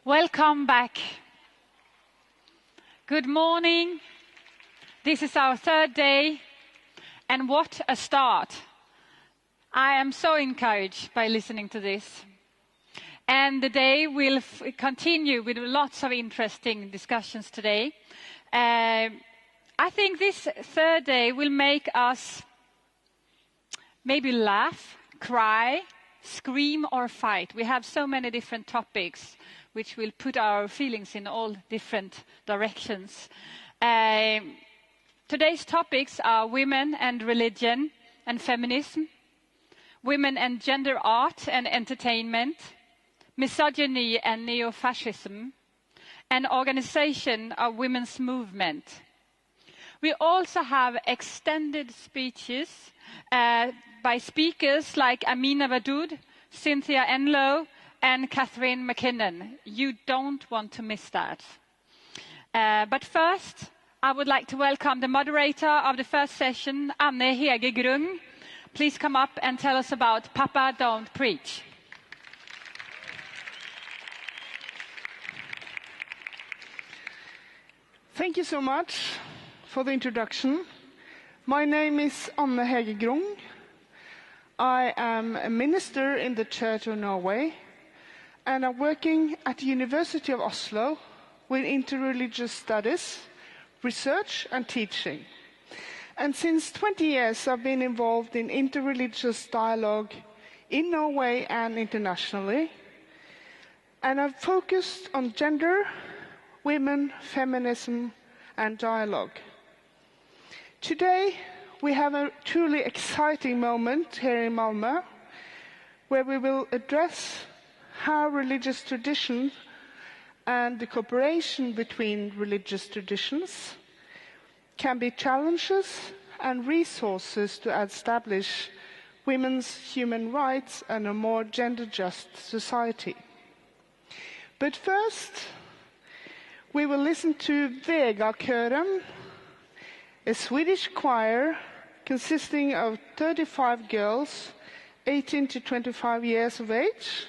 Welcome back. Good morning. This is our third day, and what a start. I am so encouraged by listening to this. And the day will continue with lots of interesting discussions today. I think this third day will make us maybe laugh, cry, scream or fight. We have so many different topics which will put our feelings in all different directions. Today's topics are women and religion and feminism, women and gender art and entertainment, misogyny and neo-fascism, and organization of women's movement. We also have extended speeches by speakers like Amina Wadood, Cynthia Enlow, and Catherine McKinnon. You don't want to miss that. But first, I would like to welcome the moderator of the first session, Anne Hegergrung. Please come up and tell us about Papa Don't Preach. Thank you so much for the introduction. My name is Anne Hegergrung. I am a minister in the Church of Norway, and I'm working at the University of Oslo with interreligious studies, research and teaching. And since 20 years I've been involved in interreligious dialogue in Norway and internationally. And I've focused on gender, women, feminism and dialogue. Today we have a truly exciting moment here in Malmö where we will address how religious tradition and the cooperation between religious traditions can be challenges and resources to establish women's human rights and a more gender-just society. But first, we will listen to Vegakören, a Swedish choir consisting of 35 girls, 18 to 25 years of age,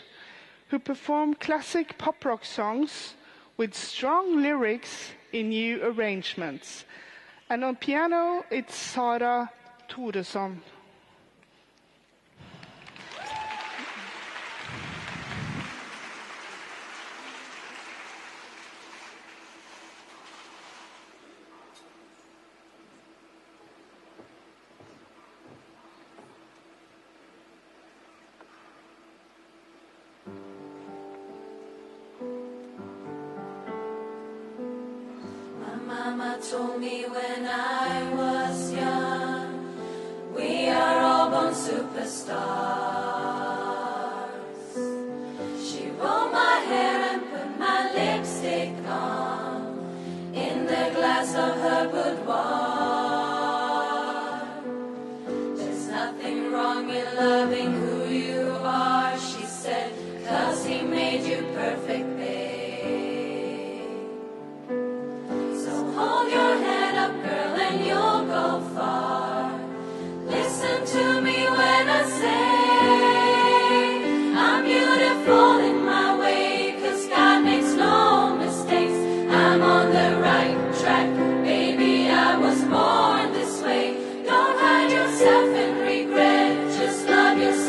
who perform classic pop rock songs with strong lyrics in new arrangements. And on piano, it's Sara Toresson. Mama told me when I was young, we are all born superstars. She rolled my hair and put my lipstick on in the glass of her boudoir. There's nothing wrong in loving who you are, she said, 'cause he made you perfect, babe. Hold your head up, girl, and you'll go far. Listen to me when I say I'm beautiful in my way, 'cause God makes no mistakes. I'm on the right track, baby, I was born this way. Don't hide yourself in regret, just love yourself.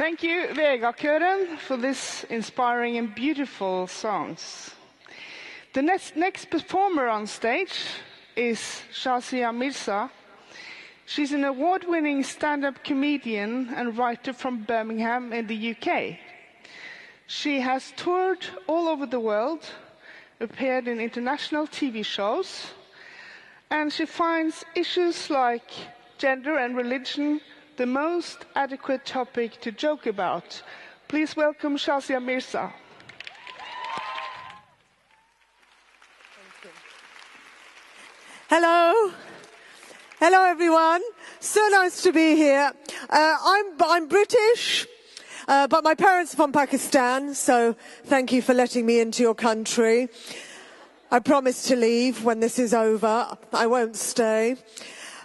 Thank you, Vegakören, for this inspiring and beautiful songs. The next performer on stage is Shazia Mirza. She's an award-winning stand-up comedian and writer from Birmingham in the UK. She has toured all over the world, appeared in international TV shows, and she finds issues like gender and religion the most adequate topic to joke about. Please welcome Shazia Mirza. Hello. Hello, everyone. So nice to be here. I'm British, but my parents are from Pakistan, so thank you for letting me into your country. I promise to leave when this is over. I won't stay.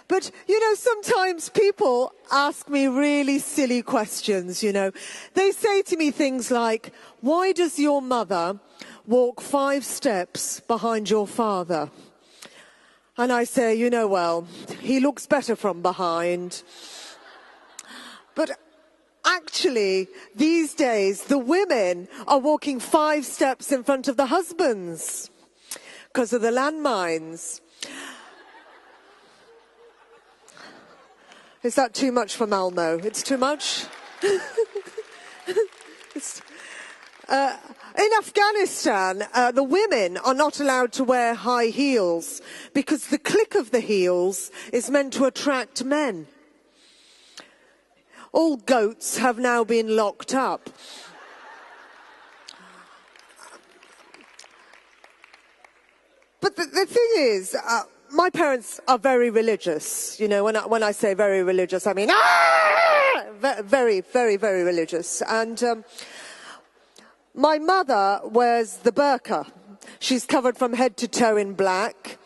But, you know, sometimes people ask me really silly questions, you know. They say to me things like, why does your mother walk 5 steps behind your father? And I say, you know, well, he looks better from behind. But actually, these days, the women are walking 5 steps in front of the husbands because of the landmines. Is that too much for Malmö? It's too much? In Afghanistan, the women are not allowed to wear high heels because the click of the heels is meant to attract men. All goats have now been locked up. But the thing is, my parents are very religious. You know, when I say very religious, I mean, very, very, very religious. And my mother wears the burqa. She's covered from head to toe in black,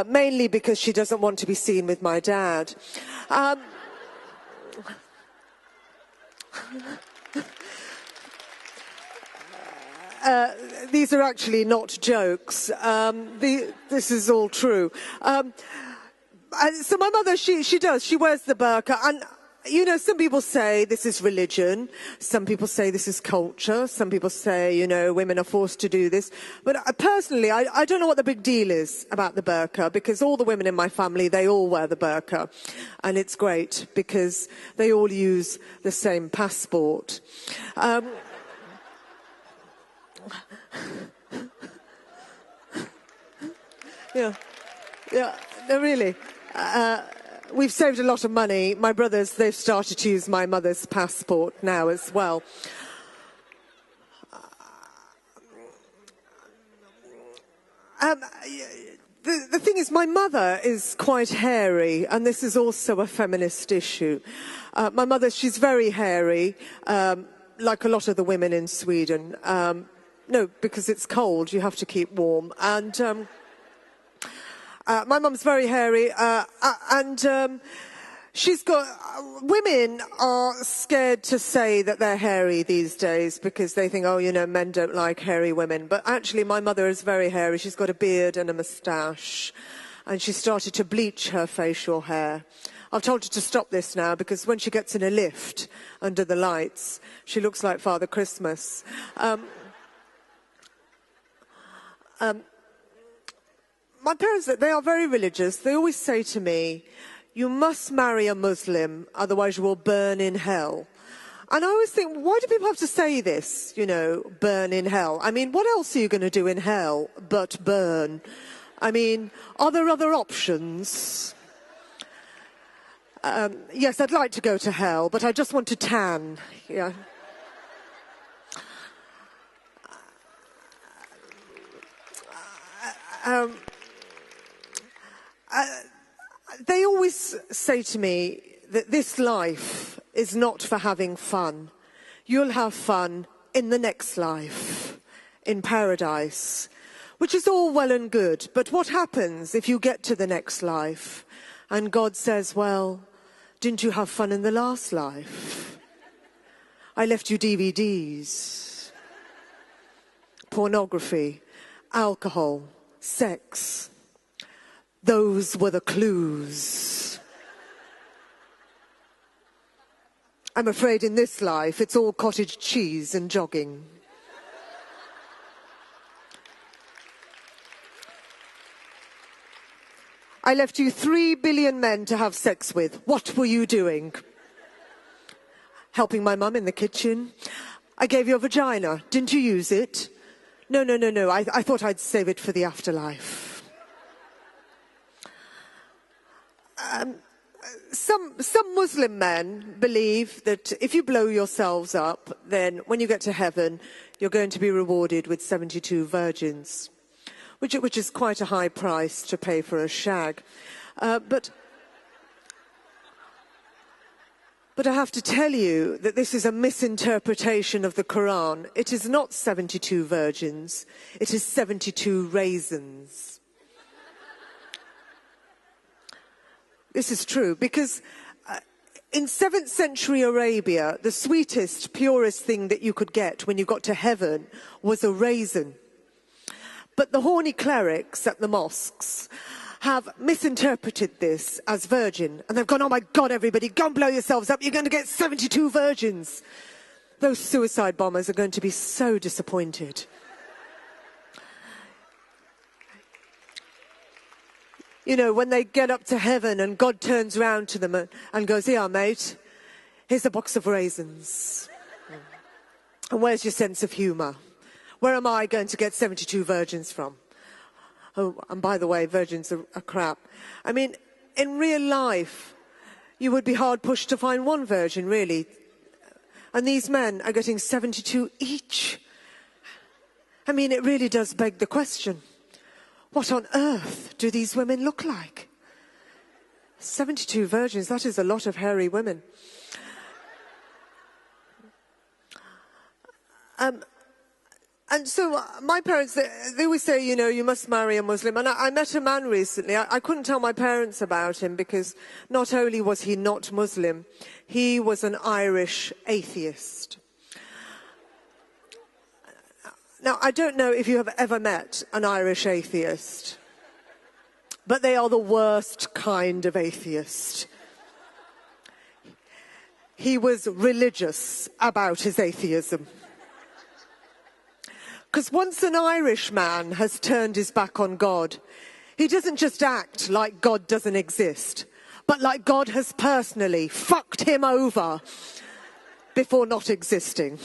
mainly because she doesn't want to be seen with my dad. These are actually not jokes. This is all true. So my mother, she wears the burqa. And, you know, some people say this is religion. Some people say this is culture. Some people say, you know, women are forced to do this. But personally, I don't know what the big deal is about the burqa, because all the women in my family, they all wear the burqa. And it's great because they all use the same passport. Yeah, no, really. We've saved a lot of money. My brothers, they've started to use my mother's passport now as well. The thing is, my mother is quite hairy, and this is also a feminist issue. My mother, she's very hairy, like a lot of the women in Sweden. No, because it's cold, you have to keep warm. And my mum's very hairy, and she's got... women are scared to say that they're hairy these days because they think, oh, you know, men don't like hairy women. But actually, my mother is very hairy. She's got a beard and a moustache, and she started to bleach her facial hair. I've told her to stop this now because when she gets in a lift under the lights, she looks like Father Christmas. My parents, they are very religious. They always say to me, you must marry a Muslim, otherwise you will burn in hell. And I always think, why do people have to say this, you know, burn in hell? I mean, what else are you going to do in hell but burn? I mean, are there other options? Yes, I'd like to go to hell, but I just want to tan. Yeah. They always say to me that this life is not for having fun. You'll have fun in the next life, in paradise, which is all well and good. But what happens if you get to the next life and God says, well, didn't you have fun in the last life? I left you DVDs, pornography, alcohol, sex. Those were the clues. I'm afraid in this life, it's all cottage cheese and jogging. I left you 3 billion men to have sex with. What were you doing? Helping my mum in the kitchen. I gave you a vagina. Didn't you use it? No. I thought I'd save it for the afterlife. Some Muslim men believe that if you blow yourselves up, then when you get to heaven, you're going to be rewarded with 72 virgins, which is quite a high price to pay for a shag. But I have to tell you that this is a misinterpretation of the Quran. It is not 72 virgins, it is 72 raisins. This is true because in 7th century Arabia, the sweetest, purest thing that you could get when you got to heaven was a raisin. But the horny clerics at the mosques have misinterpreted this as virgin. And they've gone, oh my God, everybody, go and blow yourselves up. You're going to get 72 virgins. Those suicide bombers are going to be so disappointed. You know, when they get up to heaven and God turns around to them and goes, here, mate, here's a box of raisins. And where's your sense of humour? Where am I going to get 72 virgins from? Oh, and by the way, virgins are crap. I mean, in real life, you would be hard pushed to find one virgin, really. And these men are getting 72 each. I mean, it really does beg the question. What on earth do these women look like? 72 virgins, that is a lot of hairy women. And so my parents, they always say, you know, you must marry a Muslim. And I met a man recently. I couldn't tell my parents about him because not only was he not Muslim, he was an Irish atheist. Now, I don't know if you have ever met an Irish atheist, but they are the worst kind of atheist. He was religious about his atheism. Because once an Irish man has turned his back on God, he doesn't just act like God doesn't exist, but like God has personally fucked him over before not existing.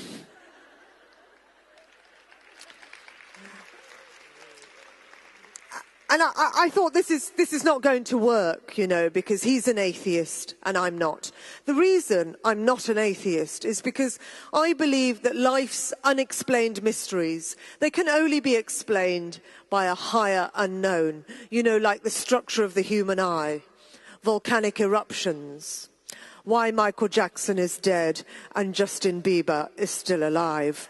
And I thought this is not going to work, you know, because he's an atheist and I'm not. The reason I'm not an atheist is because I believe that life's unexplained mysteries, they can only be explained by a higher unknown, you know, like the structure of the human eye, volcanic eruptions, why Michael Jackson is dead and Justin Bieber is still alive.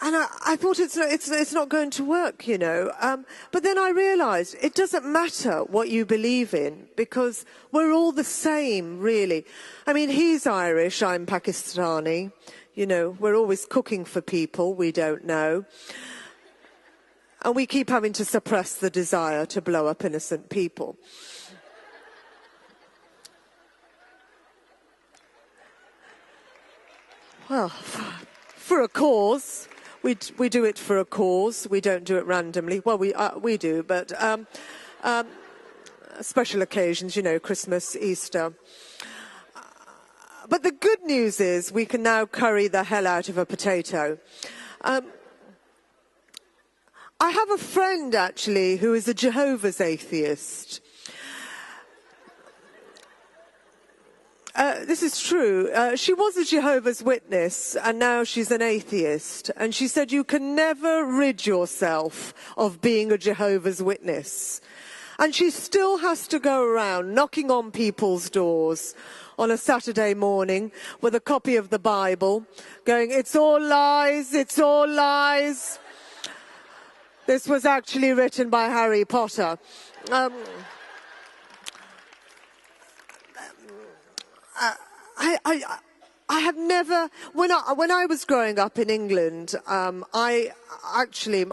And I thought it's not going to work, you know. But then I realised it doesn't matter what you believe in because we're all the same, really. I mean, he's Irish, I'm Pakistani. You know, we're always cooking for people we don't know. And we keep having to suppress the desire to blow up innocent people. Well, for a cause. We do it for a cause. We don't do it randomly. Well, we do, but special occasions, you know, Christmas, Easter. But the good news is we can now curry the hell out of a potato. I have a friend, actually, who is a Jehovah's atheist. This is true. She was a Jehovah's Witness and now she's an atheist. And she said you can never rid yourself of being a Jehovah's Witness. And she still has to go around knocking on people's doors on a Saturday morning with a copy of the Bible going, it's all lies, it's all lies. This was actually written by Harry Potter. I have never, when I was growing up in England, I actually,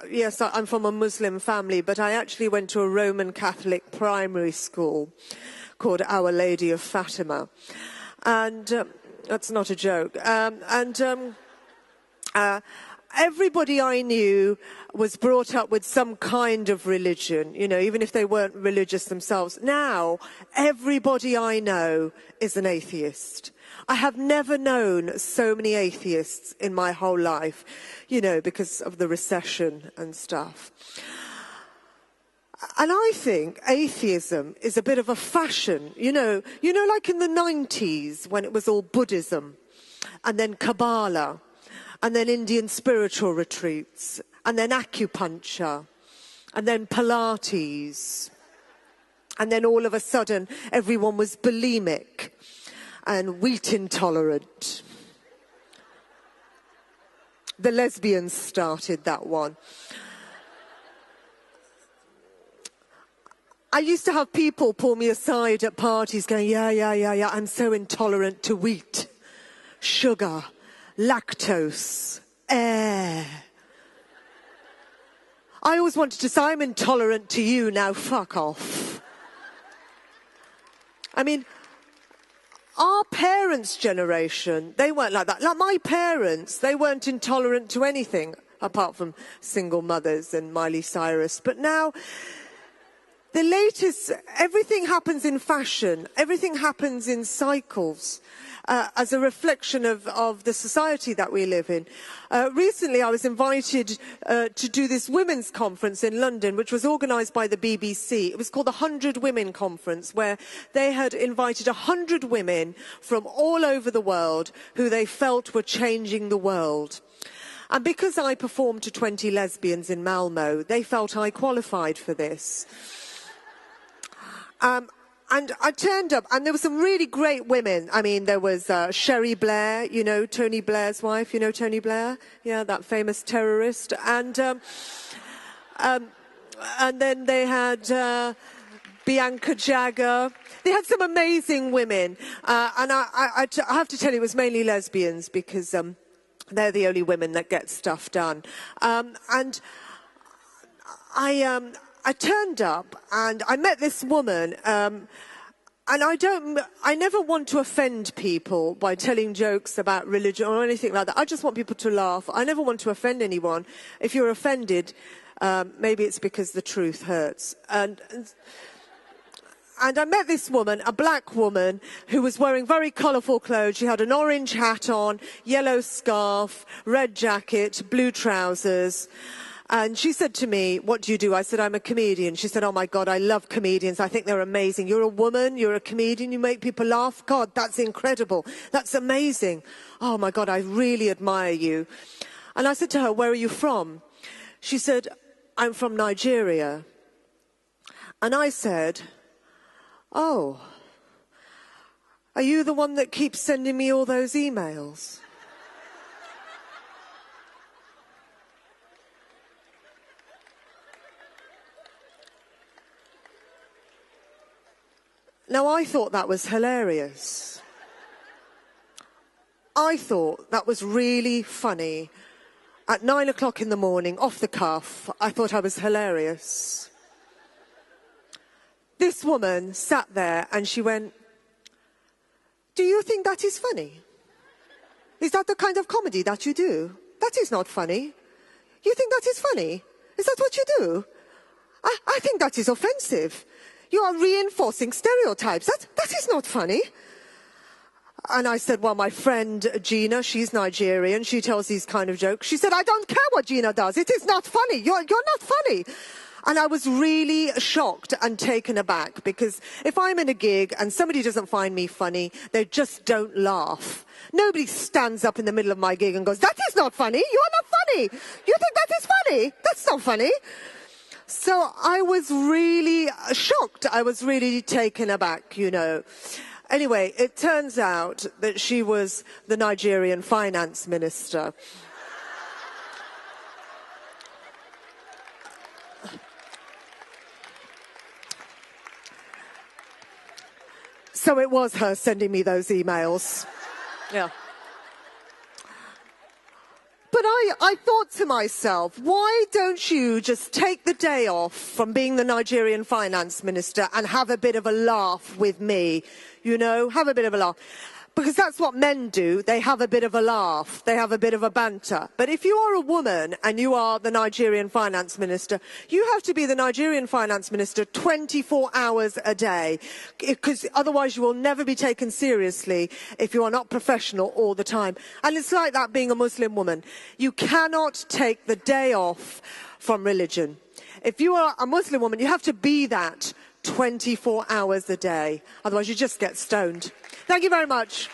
yes, I'm from a Muslim family, but I actually went to a Roman Catholic primary school called Our Lady of Fatima. And that's not a joke. Everybody I knew was brought up with some kind of religion, you know, even if they weren't religious themselves. Now, everybody I know is an atheist. I have never known so many atheists in my whole life, you know, because of the recession and stuff. And I think atheism is a bit of a fashion, you know, like in the 90s when it was all Buddhism and then Kabbalah and then Indian spiritual retreats and then acupuncture and then Pilates. And then all of a sudden everyone was bulimic and wheat intolerant. The lesbians started that one. I used to have people pull me aside at parties going, yeah, I'm so intolerant to wheat, sugar, lactose, air. I always wanted to say, I'm intolerant to you, now fuck off. I mean, our parents' generation, they weren't like that. Like my parents, they weren't intolerant to anything apart from single mothers and Miley Cyrus. But now, the latest, everything happens in fashion, everything happens in cycles, as a reflection of the society that we live in. Recently I was invited to do this women's conference in London, which was organised by the BBC. It was called the 100 Women Conference, where they had invited 100 women from all over the world who they felt were changing the world. And because I performed to 20 lesbians in Malmö, they felt I qualified for this. And I turned up, and there were some really great women. I mean, there was Sherry Blair, you know, Tony Blair's wife. You know Tony Blair? Yeah, that famous terrorist. And then they had Bianca Jagger. They had some amazing women. And I have to tell you, it was mainly lesbians, because they're the only women that get stuff done. And I turned up and I met this woman, and I never want to offend people by telling jokes about religion or anything like that. I just want people to laugh. I never want to offend anyone. If you're offended, maybe it's because the truth hurts. And I met this woman, a black woman, who was wearing very colourful clothes. She had an orange hat on, yellow scarf, red jacket, blue trousers. And she said to me, "What do you do?" I said, "I'm a comedian." She said, "Oh my God, I love comedians. I think they're amazing. You're a woman, you're a comedian, you make people laugh. God, that's incredible. That's amazing. Oh my God, I really admire you." And I said to her, "Where are you from?" She said, "I'm from Nigeria." And I said, "Oh, are you the one that keeps sending me all those emails?" Now, I thought that was hilarious. I thought that was really funny. At 9 o'clock in the morning, off the cuff, I thought I was hilarious. This woman sat there and she went, "Do you think that is funny? Is that the kind of comedy that you do? That is not funny. You think that is funny? Is that what you do? I think that is offensive. You are reinforcing stereotypes. That is not funny." And I said, "Well, my friend Gina, she's Nigerian. She tells these kind of jokes." She said, "I don't care what Gina does. It is not funny. You're not funny." And I was really shocked and taken aback, because if I'm in a gig and somebody doesn't find me funny, they just don't laugh. Nobody stands up in the middle of my gig and goes, "That is not funny. You are not funny. You think that is funny? That's not funny." So I was really shocked. I was really taken aback, you know. Anyway, it turns out that she was the Nigerian finance minister. So it was her sending me those emails. Yeah. But I thought to myself, why don't you just take the day off from being the Nigerian finance minister and have a bit of a laugh with me? You know, have a bit of a laugh. Because that's what men do. They have a bit of a laugh. They have a bit of a banter. But if you are a woman and you are the Nigerian finance minister, you have to be the Nigerian finance minister 24 hours a day. Because otherwise you will never be taken seriously if you are not professional all the time. And it's like that being a Muslim woman. You cannot take the day off from religion. If you are a Muslim woman, you have to be that 24 hours a day. Otherwise you just get stoned. Thank you very much.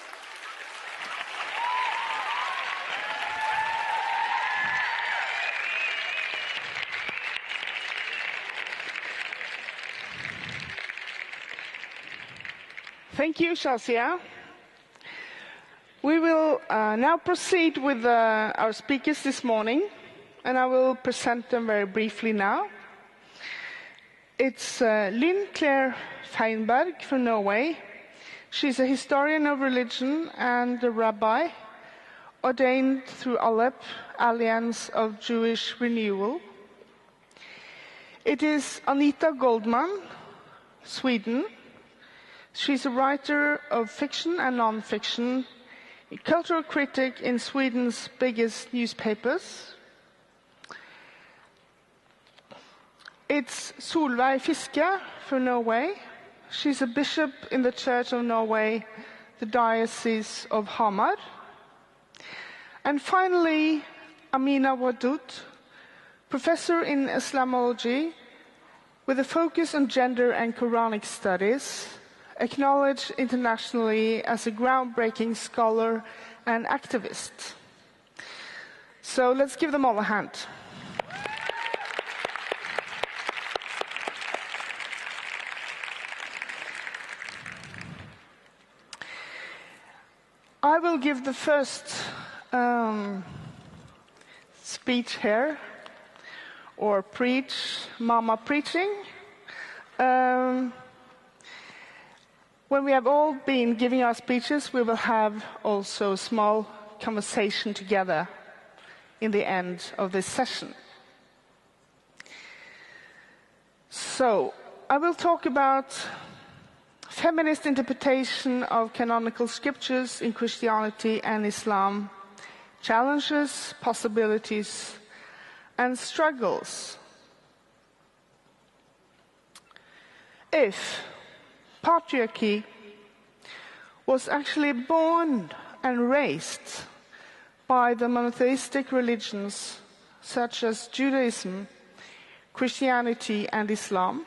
Thank you, Shazia. We will now proceed with our speakers this morning, and I will present them very briefly now. It's Lynn Claire Feinberg from Norway. She's a historian of religion and a rabbi, ordained through Aleph, Alliance of Jewish Renewal. It is Anita Goldman, Sweden. She's a writer of fiction and non-fiction, a cultural critic in Sweden's biggest newspapers. It's Solveig Fiske from Norway. She's a bishop in the Church of Norway, the Diocese of Hamar. And finally, Amina Wadud, professor in Islamology with a focus on gender and Quranic studies, acknowledged internationally as a groundbreaking scholar and activist. So let's give them all a hand. I will give the first speech here, or preach, Mama preaching. When we have all been giving our speeches, we will have also a small conversation together in the end of this session. So, I will talk about feminist interpretation of canonical scriptures in Christianity and Islam, challenges, possibilities, and struggles. If patriarchy was actually born and raised by the monotheistic religions such as Judaism, Christianity, and Islam,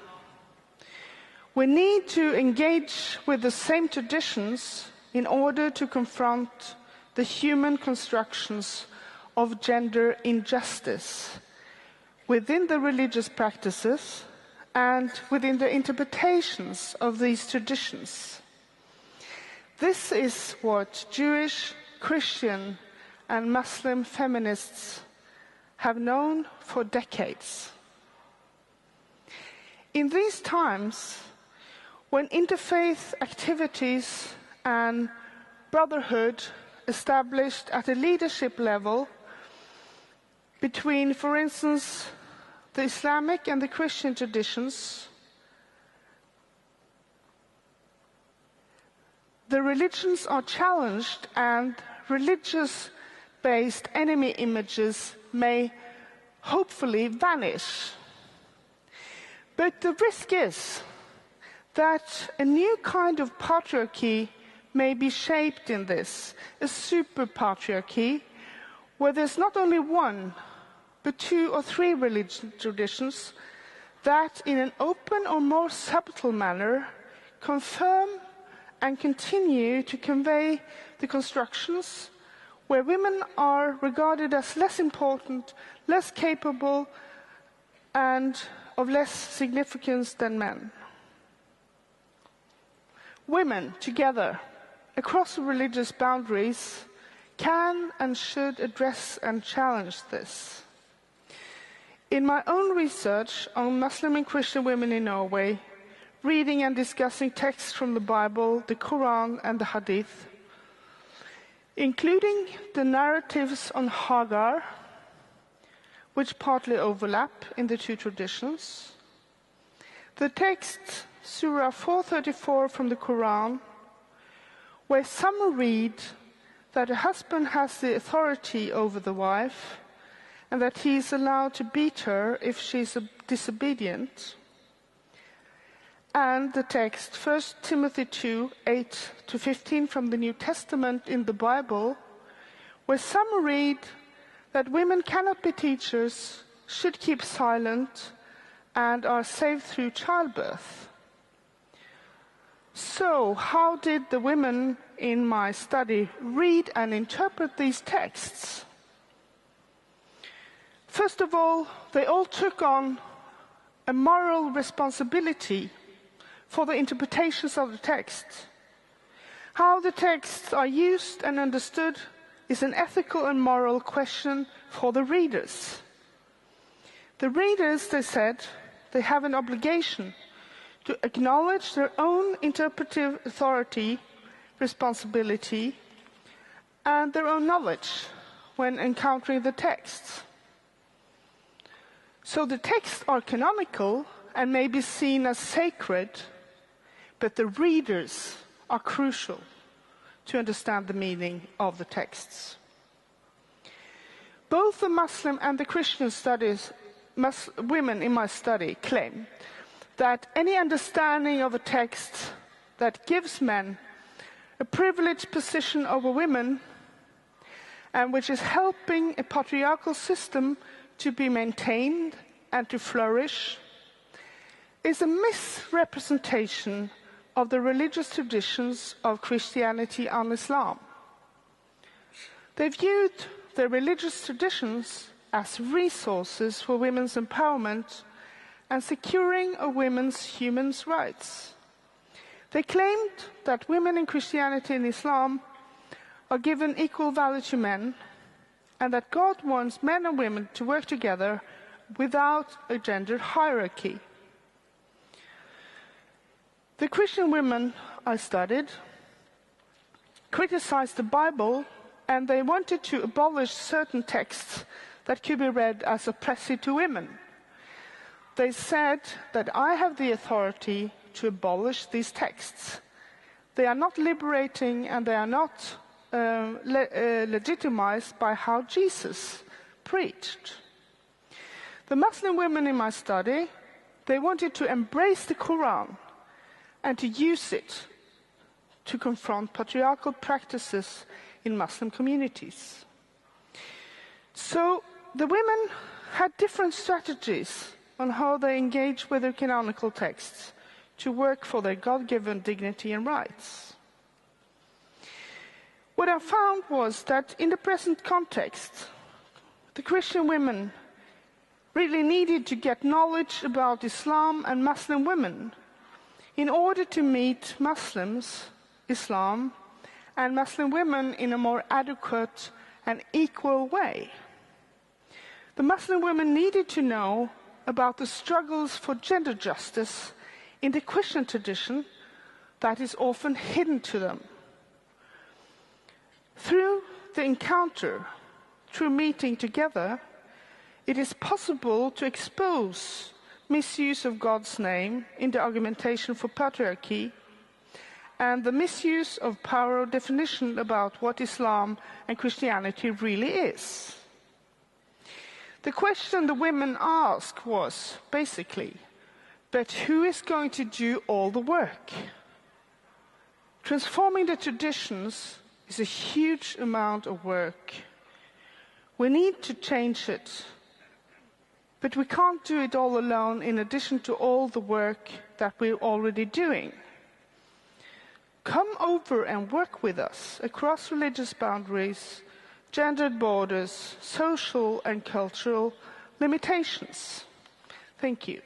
we need to engage with the same traditions in order to confront the human constructions of gender injustice within the religious practices and within the interpretations of these traditions. This is what Jewish, Christian, and Muslim feminists have known for decades. In these times, when interfaith activities and brotherhood established at a leadership level between, for instance, the Islamic and the Christian traditions, the religions are challenged and religious-based enemy images may hopefully vanish. But the risk is that a new kind of patriarchy may be shaped in this, a super patriarchy, where there's not only one, but two or three religious traditions that, in an open or more subtle manner, confirm and continue to convey the constructions where women are regarded as less important, less capable, and of less significance than men. Women, together, across religious boundaries, can and should address and challenge this. In my own research on Muslim and Christian women in Norway, reading and discussing texts from the Bible, the Quran, and the Hadith, including the narratives on Hagar, which partly overlap in the two traditions, the text Surah 434 from the Quran, where some read that a husband has the authority over the wife and that he is allowed to beat her if she is disobedient, and the text 1 Timothy 2, 8-15 from the New Testament in the Bible, where some read that women cannot be teachers, should keep silent, and are saved through childbirth. So, how did the women in my study read and interpret these texts? First of all, they all took on a moral responsibility for the interpretations of the text. How the texts are used and understood is an ethical and moral question for the readers. The readers, they said, they have an obligation to acknowledge their own interpretive authority, responsibility, and their own knowledge when encountering the texts. So the texts are canonical and may be seen as sacred, but the readers are crucial to understand the meaning of the texts. Both the Muslim and the Christian women in my study claim that any understanding of a text that gives men a privileged position over women and which is helping a patriarchal system to be maintained and to flourish is a misrepresentation of the religious traditions of Christianity and Islam. They viewed their religious traditions as resources for women's empowerment and securing of women's human rights. They claimed that women in Christianity and Islam are given equal value to men, and that God wants men and women to work together without a gender hierarchy. The Christian women I studied criticized the Bible, and they wanted to abolish certain texts that could be read as oppressive to women. They said that I have the authority to abolish these texts. They are not liberating, and they are not legitimized by how Jesus preached. The Muslim women in my study, they wanted to embrace the Quran and to use it to confront patriarchal practices in Muslim communities. So the women had different strategies on how they engage with their canonical texts to work for their God-given dignity and rights. What I found was that in the present context, the Christian women really needed to get knowledge about Islam and Muslim women in order to meet Muslims, Islam, and Muslim women in a more adequate and equal way. The Muslim women needed to know about the struggles for gender justice in the Christian tradition that is often hidden to them. Through the encounter, through meeting together, it is possible to expose misuse of God's name in the argumentation for patriarchy and the misuse of power of definition about what Islam and Christianity really is. The question the women asked was basically, but who is going to do all the work? Transforming the traditions is a huge amount of work. We need to change it, but we can't do it all alone in addition to all the work that we're already doing. Come over and work with us across religious boundaries, gendered borders, social and cultural limitations. Thank you.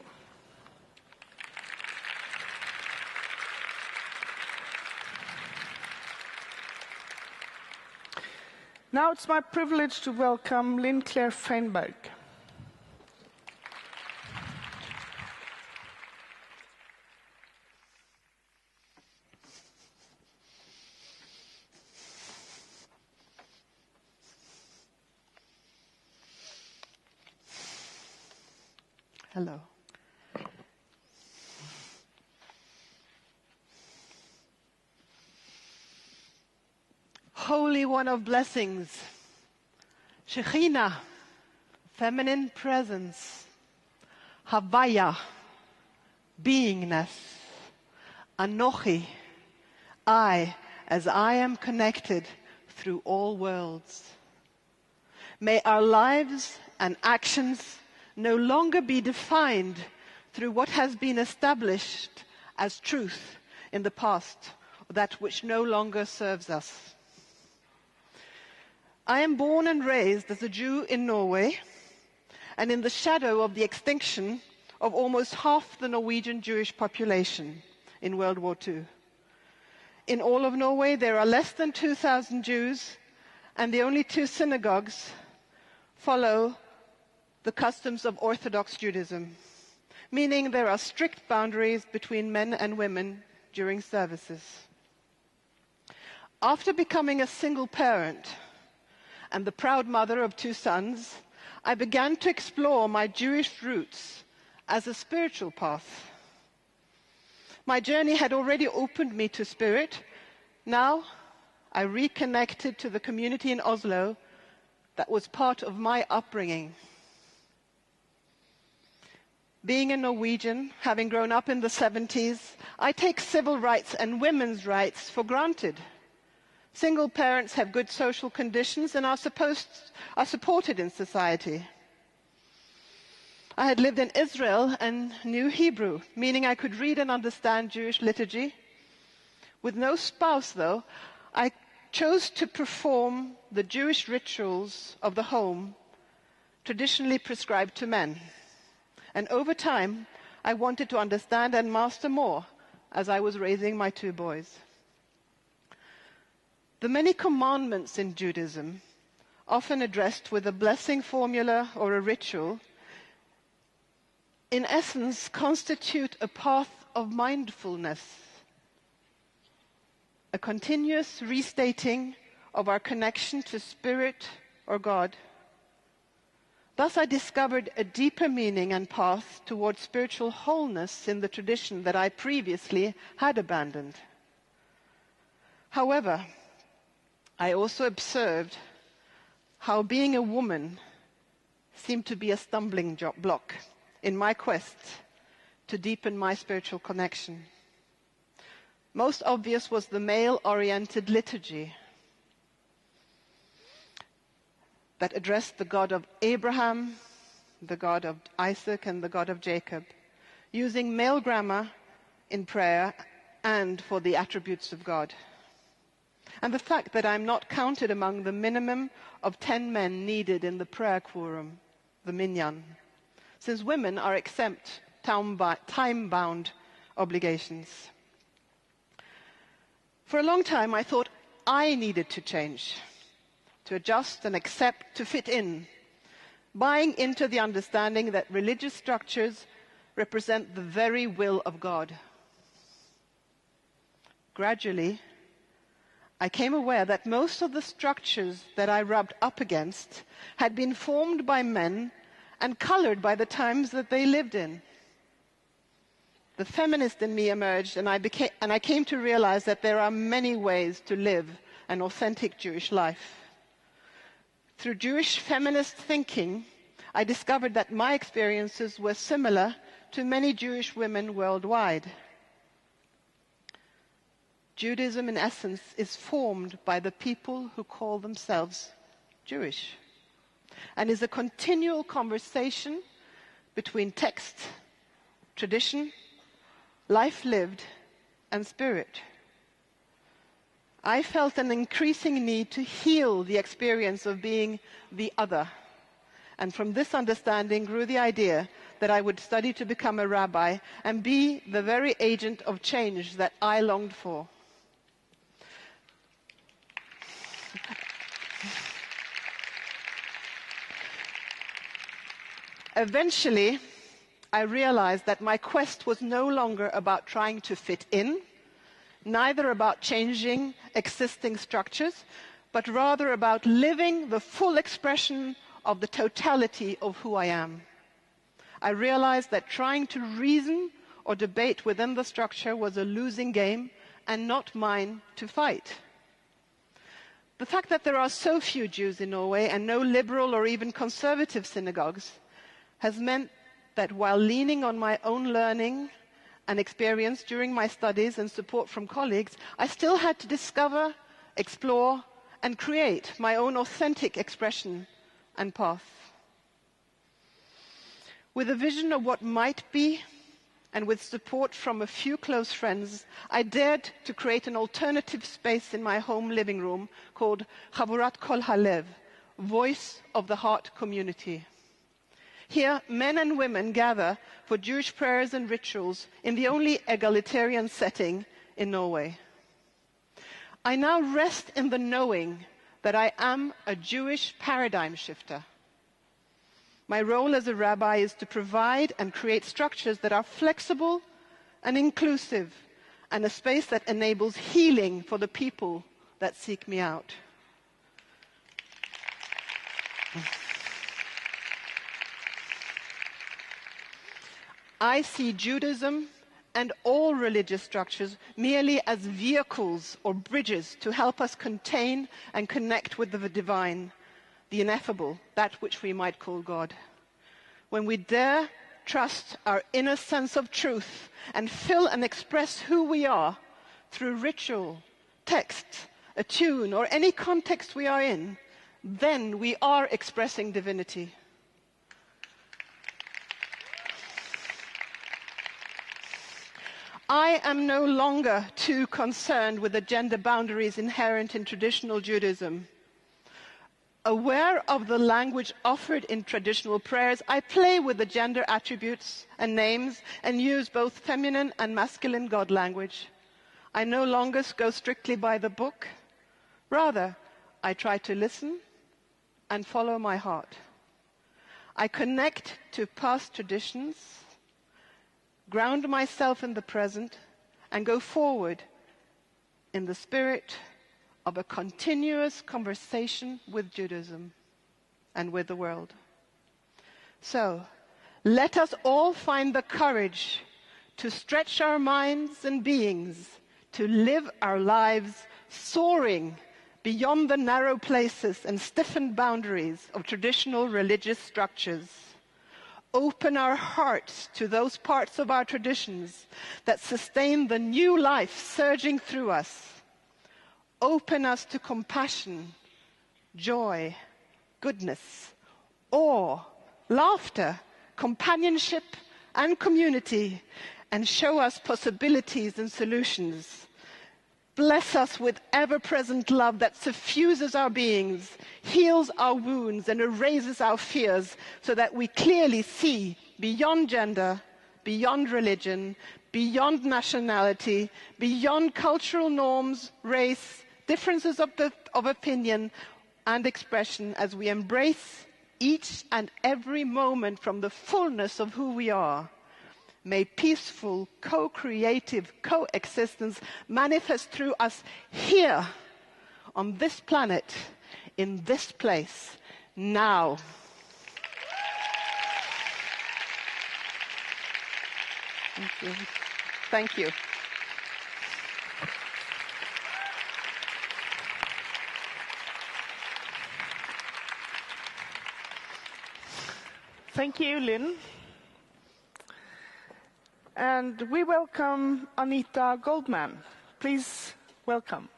Now it's my privilege to welcome Lynn Claire Feinberg. Hello. Holy One of Blessings, Shekhinah, feminine presence, Havaya, beingness, Anochi, I, as I am connected through all worlds. May our lives and actions no longer be defined through what has been established as truth in the past, or that which no longer serves us. I am born and raised as a Jew in Norway, and in the shadow of the extinction of almost half the Norwegian Jewish population in World War II. In all of Norway, there are less than 2,000 Jews, and the only 2 synagogues follow the customs of Orthodox Judaism, meaning there are strict boundaries between men and women during services. After becoming a single parent and the proud mother of 2 sons, I began to explore my Jewish roots as a spiritual path. My journey had already opened me to spirit. Now I reconnected to the community in Oslo that was part of my upbringing. Being a Norwegian, having grown up in the 70s, I take civil rights and women's rights for granted. Single parents have good social conditions and are supported in society. I had lived in Israel and knew Hebrew, meaning I could read and understand Jewish liturgy. With no spouse, though, I chose to perform the Jewish rituals of the home traditionally prescribed to men. And over time, I wanted to understand and master more as I was raising my 2 boys. The many commandments in Judaism, often addressed with a blessing formula or a ritual, in essence constitute a path of mindfulness, a continuous restating of our connection to Spirit or God. Thus I discovered a deeper meaning and path towards spiritual wholeness in the tradition that I previously had abandoned. However, I also observed how being a woman seemed to be a stumbling block in my quest to deepen my spiritual connection. Most obvious was the male-oriented liturgy that addressed the God of Abraham, the God of Isaac, and the God of Jacob, using male grammar in prayer and for the attributes of God. And the fact that I'm not counted among the minimum of 10 men needed in the prayer quorum, the minyan, since women are exempt time-bound obligations. For a long time, I thought I needed to change, to adjust and accept, to fit in, buying into the understanding that religious structures represent the very will of God. Gradually, I came aware that most of the structures that I rubbed up against had been formed by men and colored by the times that they lived in. The feminist in me emerged, and I came to realize that there are many ways to live an authentic Jewish life. Through Jewish feminist thinking, I discovered that my experiences were similar to many Jewish women worldwide. Judaism, in essence, is formed by the people who call themselves Jewish, and is a continual conversation between text, tradition, life lived, and spirit. I felt an increasing need to heal the experience of being the other, and from this understanding grew the idea that I would study to become a rabbi and be the very agent of change that I longed for. Eventually, I realized that my quest was no longer about trying to fit in, neither about changing existing structures, but rather about living the full expression of the totality of who I am. I realized that trying to reason or debate within the structure was a losing game and not mine to fight. The fact that there are so few Jews in Norway and no liberal or even conservative synagogues has meant that while leaning on my own learning and experience during my studies and support from colleagues, I still had to discover, explore, and create my own authentic expression and path. With a vision of what might be, and with support from a few close friends, I dared to create an alternative space in my home living room called Chavurat Kol Halev, Voice of the Heart Community. Here, men and women gather for Jewish prayers and rituals in the only egalitarian setting in Norway. I now rest in the knowing that I am a Jewish paradigm shifter. My role as a rabbi is to provide and create structures that are flexible and inclusive, and a space that enables healing for the people that seek me out. I see Judaism and all religious structures merely as vehicles or bridges to help us contain and connect with the divine, the ineffable, that which we might call God. When we dare trust our inner sense of truth and fill and express who we are through ritual, text, a tune, or any context we are in, then we are expressing divinity. I am no longer too concerned with the gender boundaries inherent in traditional Judaism. Aware of the language offered in traditional prayers, I play with the gender attributes and names and use both feminine and masculine God language. I no longer go strictly by the book. Rather, I try to listen and follow my heart. I connect to past traditions, ground myself in the present, and go forward in the spirit of a continuous conversation with Judaism and with the world. So, let us all find the courage to stretch our minds and beings, to live our lives soaring beyond the narrow places and stiffened boundaries of traditional religious structures. Open our hearts to those parts of our traditions that sustain the new life surging through us. Open us to compassion, joy, goodness, awe, laughter, companionship, and community, and show us possibilities and solutions. Bless us with ever-present love that suffuses our beings, heals our wounds, and erases our fears, so that we clearly see beyond gender, beyond religion, beyond nationality, beyond cultural norms, race, differences of opinion and expression, as we embrace each and every moment from the fullness of who we are. May peaceful, co-creative coexistence manifest through us here, on this planet, in this place, now. Thank you. Thank you. Thank you, Lynn. And we welcome Anita Goldman. Please welcome.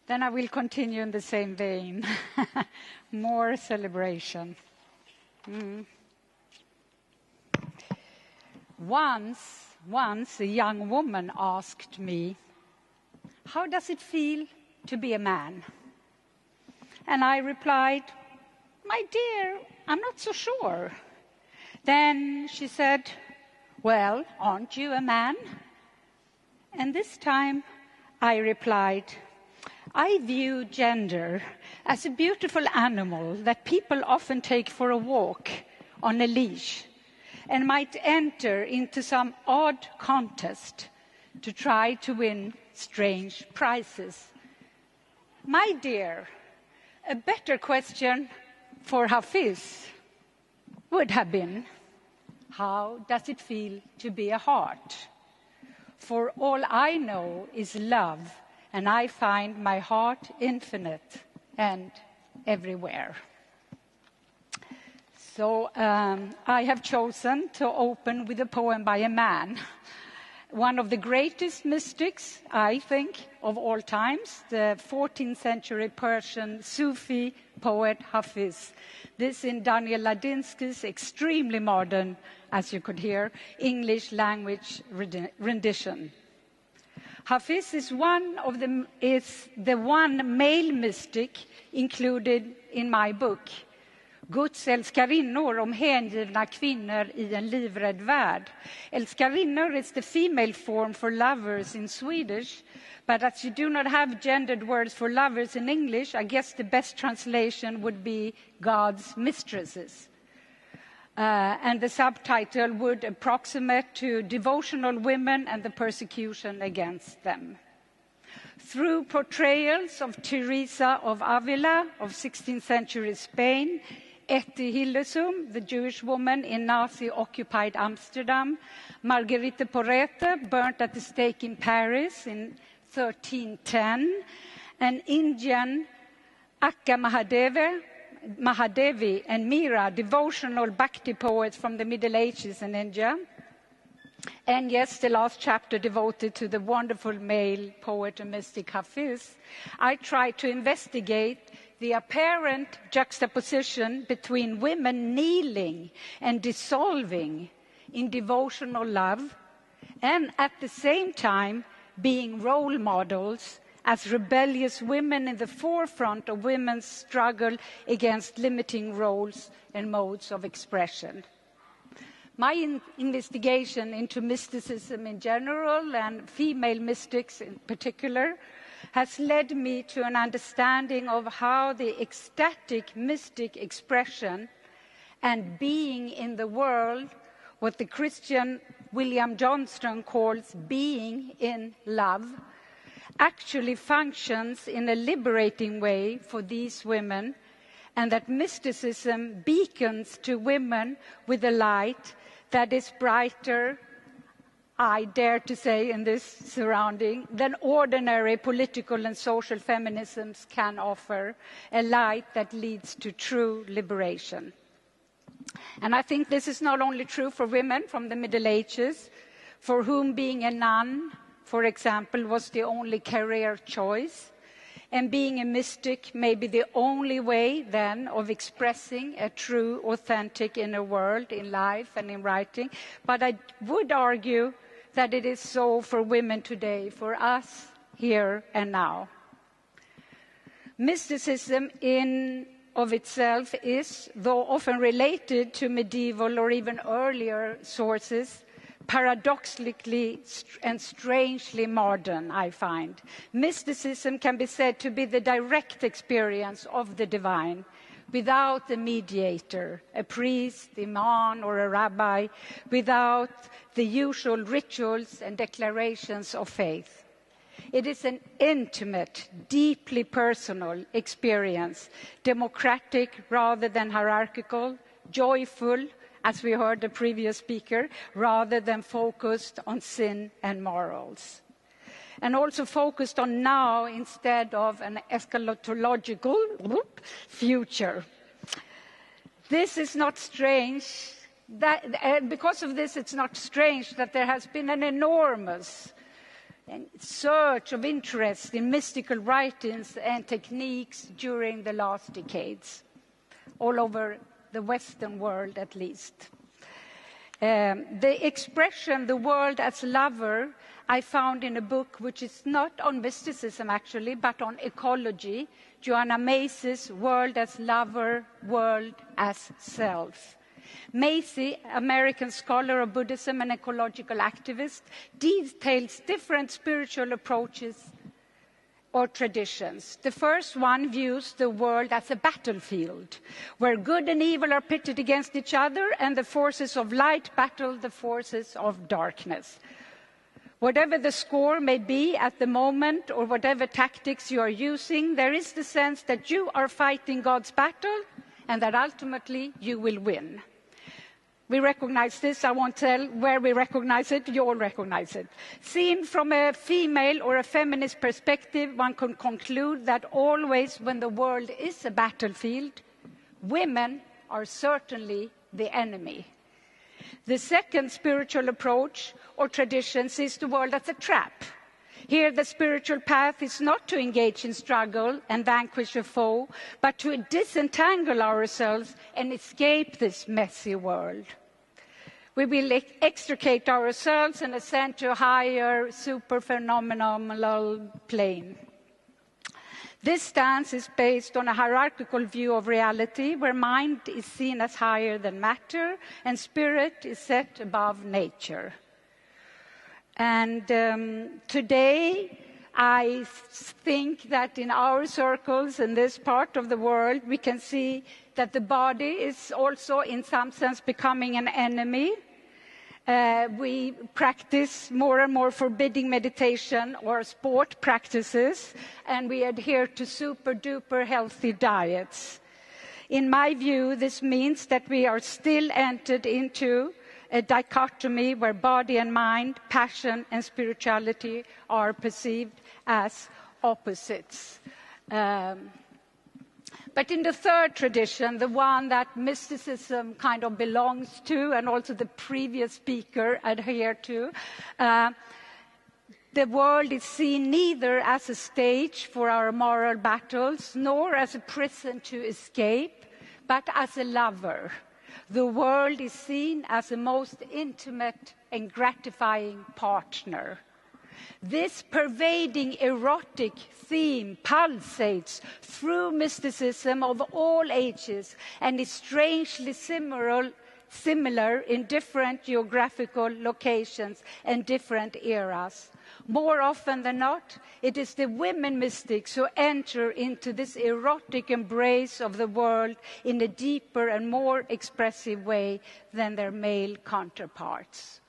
Then I will continue in the same vein. More celebration. Once a young woman asked me, "How does it feel to be a man?" And I replied, "My dear, I'm not so sure." Then she said, "Well, aren't you a man?" And this time I replied, "I view gender as a beautiful animal that people often take for a walk on a leash. and might enter into some odd contest to try to win strange prizes. My dear, a better question for Hafiz would have been, how does it feel to be a heart? For all I know is love, and I find my heart infinite and everywhere. So I have chosen to open with a poem by a man, one of the greatest mystics, I think, of all times, the 14th century Persian Sufi poet Hafiz. This in Daniel Ladinsky's extremely modern, as you could hear, English language rendition. Hafiz is the one male mystic included in my book, Guds älskarinnor, om hängivna kvinnor I en livrädd värld. Älskarinnor is the female form for lovers in Swedish, but as you do not have gendered words for lovers in English, I guess the best translation would be God's mistresses. And the subtitle would approximate to Devotional Women and the Persecution Against Them. Through portrayals of Teresa of Avila of 16th century Spain, Etty Hillesum, the Jewish woman in Nazi-occupied Amsterdam, Marguerite Porete, burnt at the stake in Paris in 1310, and Indian Akka Mahadevi and Meera, devotional Bhakti poets from the Middle Ages in India. And yes, the last chapter devoted to the wonderful male poet and mystic Hafiz, I tried to investigate the apparent juxtaposition between women kneeling and dissolving in devotional love, and at the same time being role models as rebellious women in the forefront of women's struggle against limiting roles and modes of expression. My investigation into mysticism in general and female mystics in particular has led me to an understanding of how the ecstatic mystic expression and being in the world, what the Christian William Johnston calls being in love, actually functions in a liberating way for these women, and that mysticism beacons to women with a light that is brighter, I dare to say in this surrounding, than ordinary political and social feminisms can offer, a light that leads to true liberation. And I think this is not only true for women from the Middle Ages, for whom being a nun, for example, was the only career choice, and being a mystic may be the only way then of expressing a true, authentic inner world in life and in writing. But I would argue that it is so for women today, for us here and now. Mysticism in of itself is, though often related to medieval or even earlier sources, paradoxically and strangely modern, I find. Mysticism can be said to be the direct experience of the divine, without a mediator, a priest, imam, or a rabbi, without the usual rituals and declarations of faith. It is an intimate, deeply personal experience, democratic rather than hierarchical, joyful, as we heard the previous speaker, rather than focused on sin and morals. And also focused on now instead of an eschatological future. This is not strange. Because of this, it's not strange that there has been an enormous surge of interest in mystical writings and techniques during the last decades, all over the Western world at least. The expression, the world as lover, I found in a book which is not on mysticism actually, but on ecology, Joanna Macy's World as Lover, World as Self. Macy, American scholar of Buddhism and ecological activist, details different spiritual approaches or traditions. The first one views the world as a battlefield, where good and evil are pitted against each other, and the forces of light battle the forces of darkness. Whatever the score may be at the moment, or whatever tactics you are using, there is the sense that you are fighting God's battle, and that ultimately you will win. We recognize this. I won't tell where we recognize it. You all recognize it. Seen from a female or a feminist perspective, one can conclude that always when the world is a battlefield, women are certainly the enemy. The second spiritual approach or tradition sees the world as a trap. Here the spiritual path is not to engage in struggle and vanquish a foe, but to disentangle ourselves and escape this messy world. We will extricate ourselves and ascend to a higher super-phenomenal plane. This stance is based on a hierarchical view of reality, where mind is seen as higher than matter and spirit is set above nature. And today, I think that in our circles, in this part of the world, we can see that the body is also, in some sense, becoming an enemy. We practice more and more forbidding meditation or sport practices, and we adhere to super-duper healthy diets. In my view, this means that we are still entered into a dichotomy where body and mind, passion and spirituality are perceived as opposites. But in the third tradition, the one that mysticism kind of belongs to, and also the previous speaker adhered to, the world is seen neither as a stage for our moral battles, nor as a prison to escape, but as a lover. The world is seen as a most intimate and gratifying partner. This pervading erotic theme pulsates through mysticism of all ages and is strangely similar in different geographical locations and different eras. More often than not, it is the women mystics who enter into this erotic embrace of the world in a deeper and more expressive way than their male counterparts.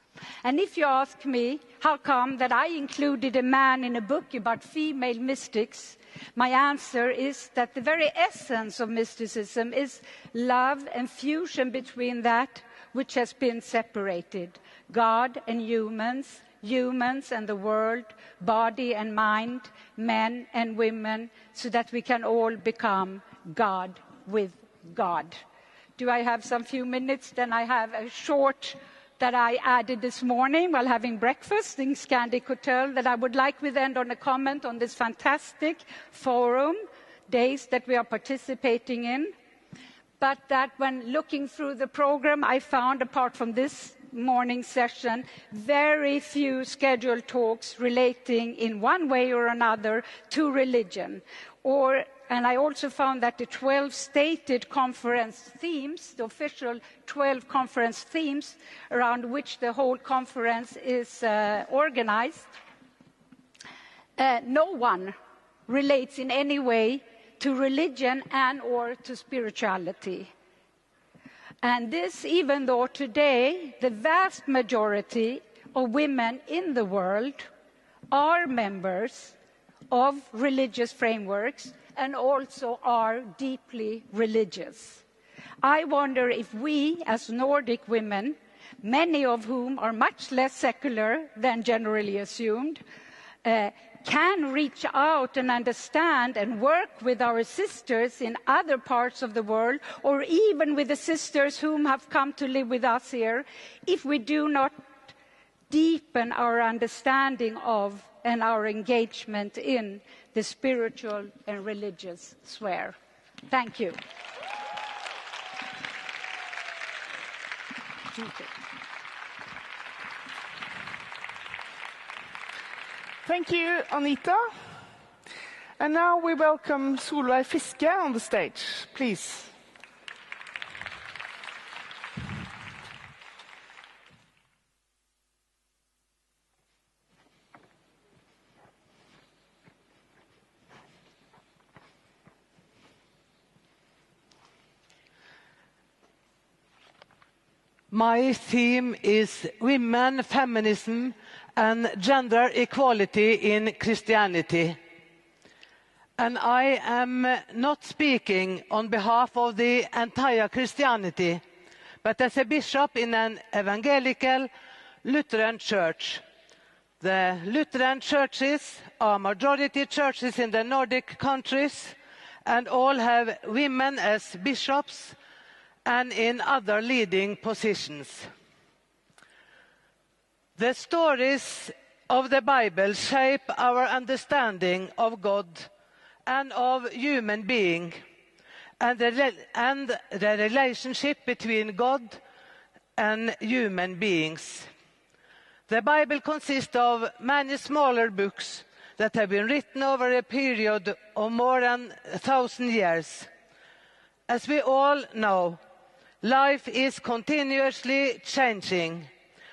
And if you ask me how come that I included a man in a book about female mystics, my answer is that the very essence of mysticism is love and fusion between that which has been separated, God and humans, humans and the world, body and mind, men and women, so that we can all become God with God. Do I have some few minutes? Then I have a short that I added this morning while having breakfast in Scandic Hotel that I would like to end on a comment on this fantastic forum, days that we are participating in. But that when looking through the program, I found, apart from this morning session, very few scheduled talks relating in one way or another to religion. And I also found that the 12 stated conference themes, the official 12 conference themes around which the whole conference is organized, no one relates in any way to religion and or to spirituality. And this, even though today the vast majority of women in the world are members of religious frameworks and also are deeply religious. I wonder if we, as Nordic women, many of whom are much less secular than generally assumed, can reach out and understand and work with our sisters in other parts of the world, or even with the sisters whom have come to live with us here, if we do not deepen our understanding of and our engagement in the spiritual and religious sphere. Thank you. Thank you, Anita. And now we welcome Solveig Fiske on the stage, please. My theme is women, feminism, and gender equality in Christianity. And I am not speaking on behalf of the entire Christianity, but as a bishop in an evangelical Lutheran church. The Lutheran churches are majority churches in the Nordic countries, and all have women as bishops and in other leading positions. The stories of the Bible shape our understanding of God and of human being, and the relationship between God and human beings. The Bible consists of many smaller books that have been written over a period of more than 1,000 years. As we all know, life is continuously changing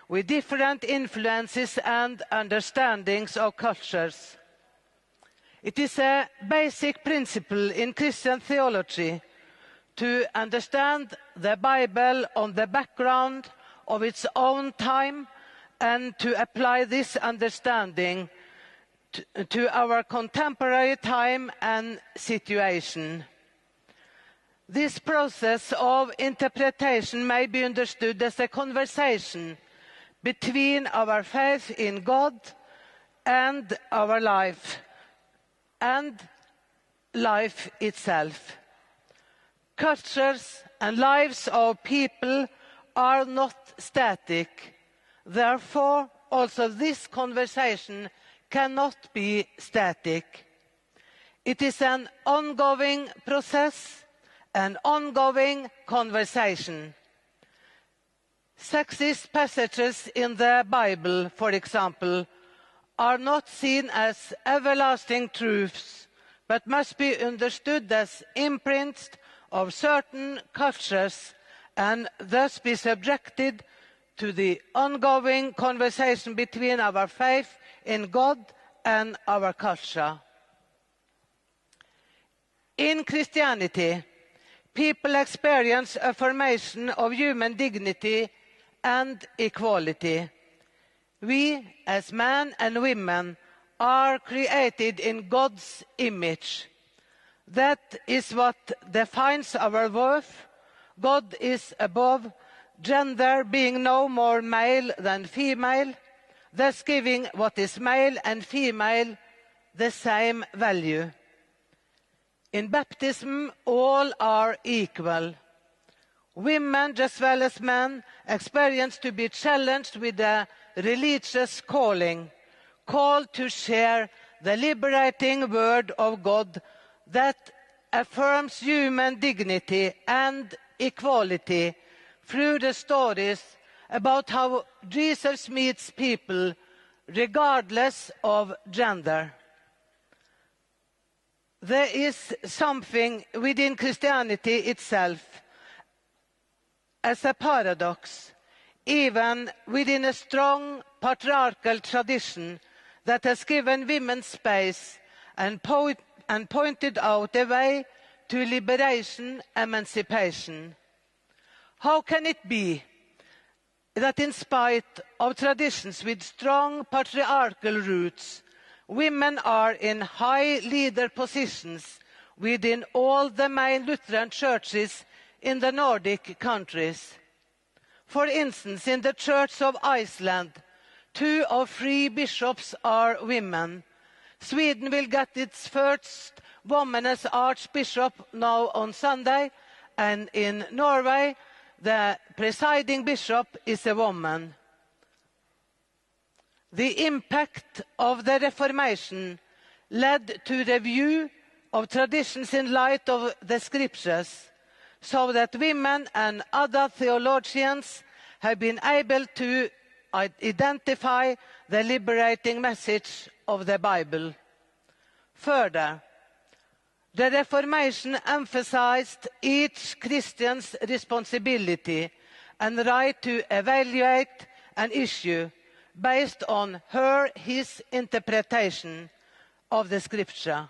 with different influences and understandings of cultures. It is a basic principle in Christian theology to understand the Bible on the background of its own time and to apply this understanding to our contemporary time and situation. This process of interpretation may be understood as a conversation between our faith in God and our life, and life itself. Cultures and lives of people are not static. Therefore, also this conversation cannot be static. It is an ongoing process, an ongoing conversation. Sexist passages in the Bible, for example, are not seen as everlasting truths, but must be understood as imprints of certain cultures and thus be subjected to the ongoing conversation between our faith in God and our culture. In Christianity, people experience affirmation of human dignity and equality. We, as men and women, are created in God's image. That is what defines our worth. God is above, gender being no more male than female, thus giving what is male and female the same value. In baptism, all are equal. Women, just well as men, experience to be challenged with a religious calling, called to share the liberating word of God that affirms human dignity and equality through the stories about how Jesus meets people regardless of gender. There is something within Christianity itself as a paradox, even within a strong patriarchal tradition that has given women space and pointed out a way to liberation, emancipation. How can it be that in spite of traditions with strong patriarchal roots, women are in high leader positions within all the main Lutheran churches in the Nordic countries? For instance, in the Church of Iceland, 2 of 3 bishops are women. Sweden will get its first woman as archbishop now on Sunday, and in Norway, the presiding bishop is a woman. The impact of the Reformation led to review of traditions in light of the scriptures, so that women and other theologians have been able to identify the liberating message of the Bible. Further, the Reformation emphasized each Christian's responsibility and right to evaluate an issue based on his interpretation of the scripture.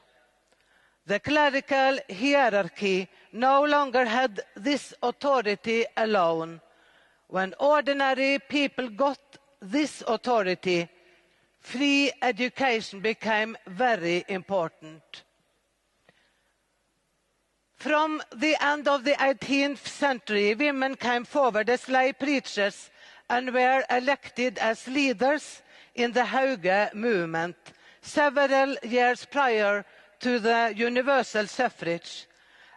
The clerical hierarchy no longer had this authority alone. When ordinary people got this authority, free education became very important. From the end of the 18th century, women came forward as lay preachers and were elected as leaders in the Hauge movement, several years prior to the universal suffrage.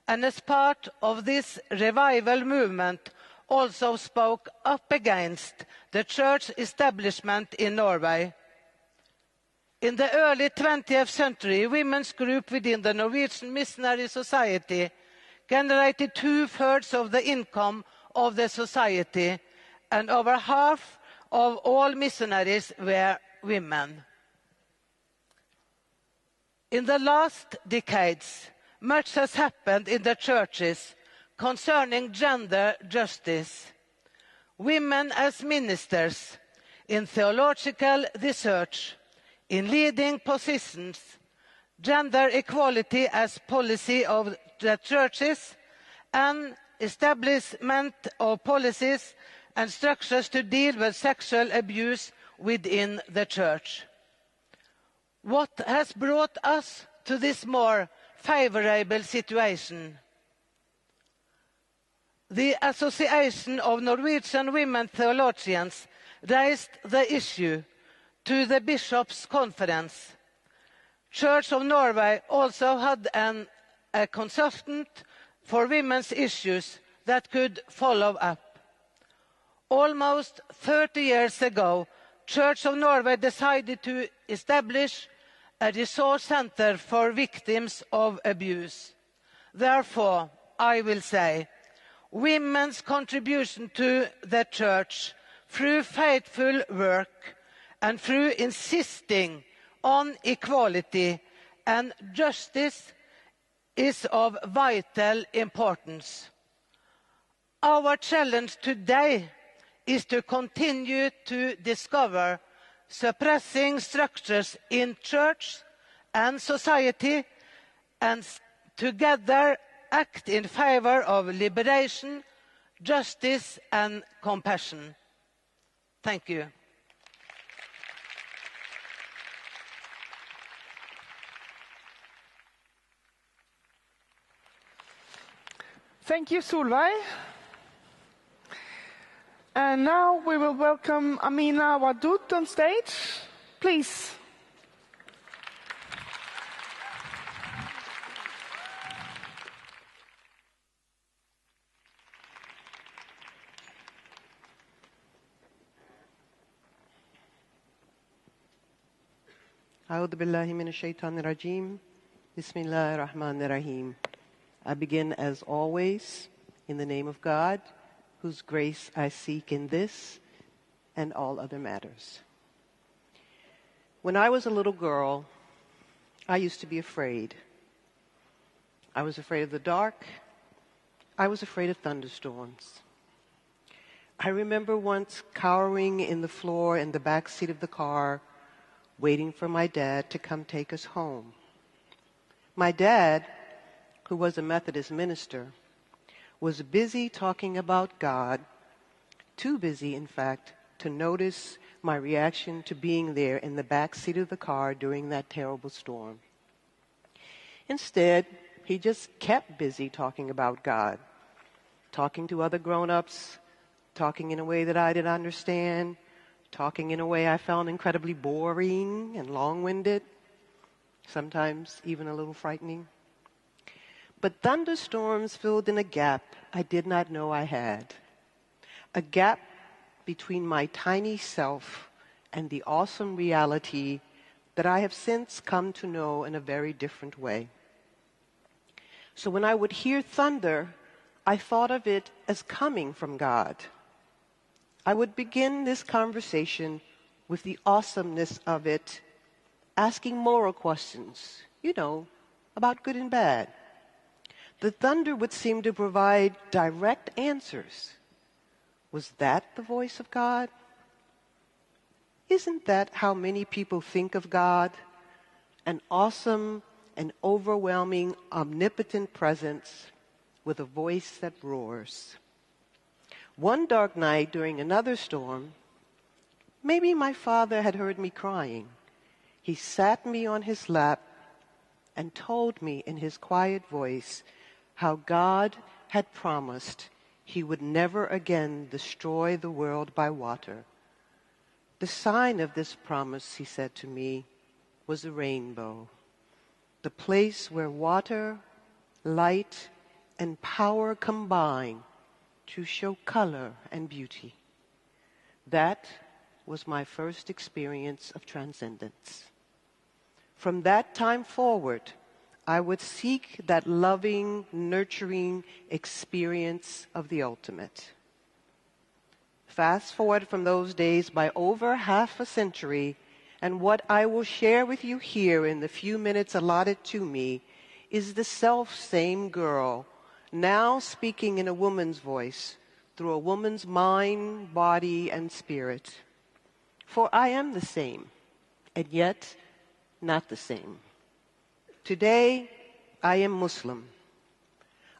And as part of this revival movement, also spoke up against the church establishment in Norway. In the early 20th century, women's group within the Norwegian Missionary Society generated 2/3 of the income of the society, and over half of all missionaries were women. In the last decades, much has happened in the churches concerning gender justice. Women as ministers, in theological research, in leading positions, gender equality as policy of the churches, and establishment of policies and structures to deal with sexual abuse within the church. What has brought us to this more favorable situation? The Association of Norwegian Women Theologians raised the issue to the Bishops' Conference. Church of Norway also had a consultant for women's issues that could follow up. Almost 30 years ago, Church of Norway decided to establish a resource center for victims of abuse. Therefore, I will say, women's contribution to the church through faithful work and through insisting on equality and justice is of vital importance. Our challenge today is to continue to discover suppressing structures in church and society, and together act in favor of liberation, justice and compassion. Thank you. Thank you, Solveig. And now we will welcome Amina Wadoud on stage. Please. أعوذ بالله من الشيطان الرجيم. بسم الله الرحمن الرحيم. I begin, as always, in the name of God, whose grace I seek in this and all other matters. When I was a little girl, I used to be afraid. I was afraid of the dark. I was afraid of thunderstorms. I remember once cowering in the floor in the back seat of the car, waiting for my dad to come take us home. My dad, who was a Methodist minister, was busy talking about God, too busy, in fact, to notice my reaction to being there in the back seat of the car during that terrible storm. Instead, he just kept busy talking about God, talking to other grown-ups, talking in a way that I didn't understand, talking in a way I found incredibly boring and long-winded, sometimes even a little frightening. But thunderstorms filled in a gap I did not know I had, a gap between my tiny self and the awesome reality that I have since come to know in a very different way. So when I would hear thunder, I thought of it as coming from God. I would begin this conversation with the awesomeness of it, asking moral questions, about good and bad. The thunder would seem to provide direct answers. Was that the voice of God? Isn't that how many people think of God? An awesome and overwhelming, omnipotent presence with a voice that roars. One dark night during another storm, maybe my father had heard me crying. He sat me on his lap and told me in his quiet voice how God had promised he would never again destroy the world by water. The sign of this promise, he said to me, was a rainbow, the place where water, light, and power combine to show color and beauty. That was my first experience of transcendence. From that time forward, I would seek that loving, nurturing experience of the ultimate. Fast forward from those days by over half a century, and what I will share with you here in the few minutes allotted to me is the self-same girl, now speaking in a woman's voice, through a woman's mind, body, and spirit. For I am the same, and yet not the same. Today, I am Muslim.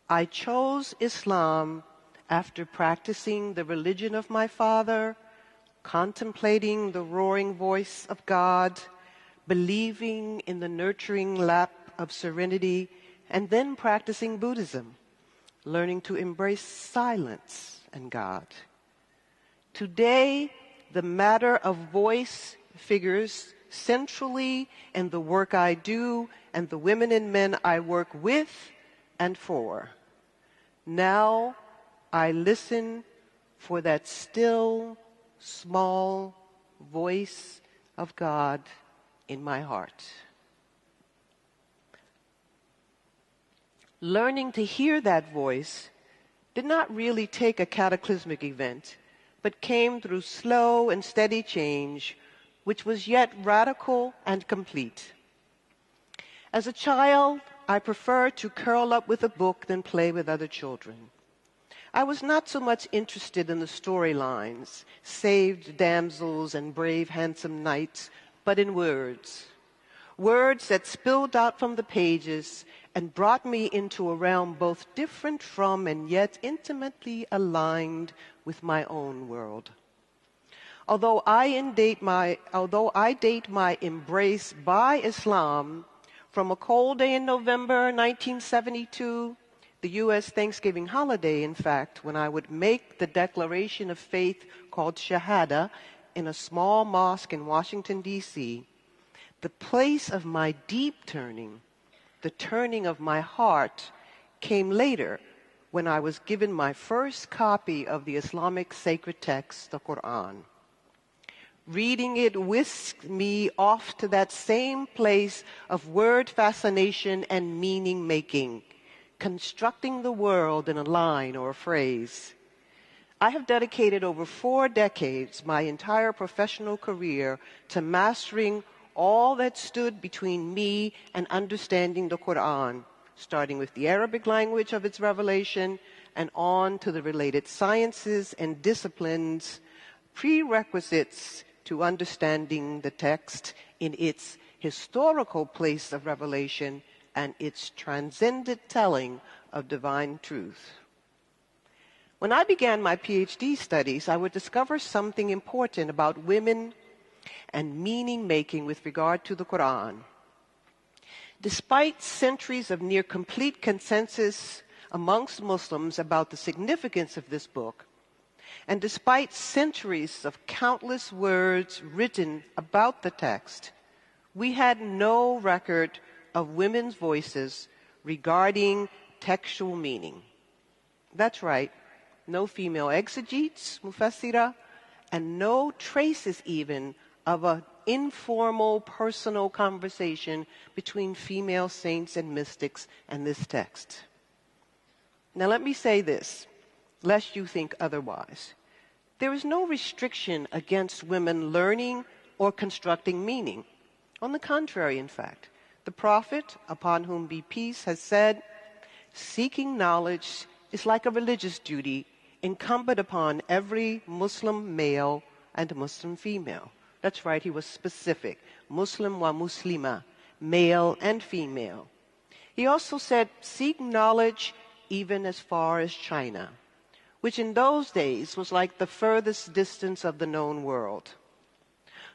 I chose Islam after practicing the religion of my father, contemplating the roaring voice of God, believing in the nurturing lap of serenity, and then practicing Buddhism, learning to embrace silence and God. Today, the matter of voice figures centrally in the work I do and the women and men I work with and for. Now, I listen for that still, small voice of God in my heart. Learning to hear that voice did not really take a cataclysmic event, but came through slow and steady change, which was yet radical and complete. As a child, I preferred to curl up with a book than play with other children. I was not so much interested in the storylines, saved damsels and brave handsome knights, but in words. Words that spilled out from the pages and brought me into a realm both different from and yet intimately aligned with my own world. Although I date my embrace by Islam from a cold day in November 1972, the U.S. Thanksgiving holiday, in fact, when I would make the declaration of faith called Shahada in a small mosque in Washington, D.C., the place of my deep turning, the turning of my heart, came later when I was given my first copy of the Islamic sacred text, the Quran. Reading it whisked me off to that same place of word fascination and meaning making, constructing the world in a line or a phrase. I have dedicated over 4 decades, my entire professional career, to mastering all that stood between me and understanding the Quran, starting with the Arabic language of its revelation and on to the related sciences and disciplines, prerequisites to understanding the text in its historical place of revelation and its transcendent telling of divine truth. When I began my PhD studies, I would discover something important about women and meaning-making with regard to the Quran. Despite centuries of near-complete consensus amongst Muslims about the significance of this book, and despite centuries of countless words written about the text, we had no record of women's voices regarding textual meaning. That's right, no female exegetes, mufassira, and no traces even of an informal personal conversation between female saints and mystics and this text. Now let me say this, lest you think otherwise. There is no restriction against women learning or constructing meaning. On the contrary, in fact, the Prophet, upon whom be peace, has said, seeking knowledge is like a religious duty incumbent upon every Muslim male and Muslim female. That's right, he was specific. Muslim wa muslima, male and female. He also said, seek knowledge even as far as China. which in those days was like the furthest distance of the known world.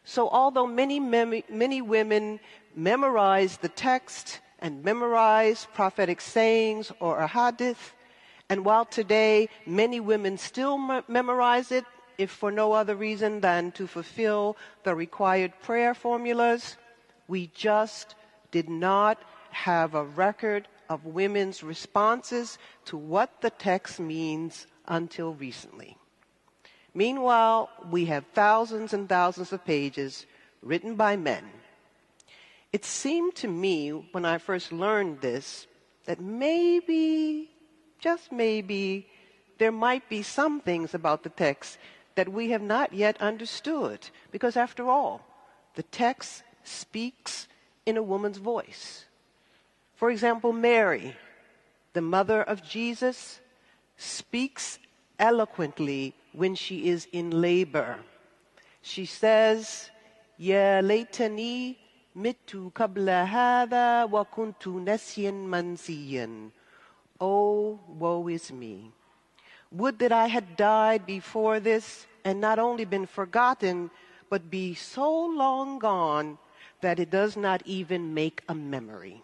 So although many women memorized the text and memorized prophetic sayings or a hadith, and while today many women still memorize it, if for no other reason than to fulfill the required prayer formulas, we just did not have a record of women's responses to what the text means until recently. Meanwhile, we have thousands and thousands of pages written by men. It seemed to me when I first learned this that maybe, just maybe, there might be some things about the text that we have not yet understood, because after all, the text speaks in a woman's voice. For example, Mary, the mother of Jesus, speaks eloquently when she is in labor. She says, "Ya laytani mitu qabla hadha wa kuntu nasiyan mansiyan." Oh, woe is me. Would that I had died before this and not only been forgotten, but be so long gone that it does not even make a memory.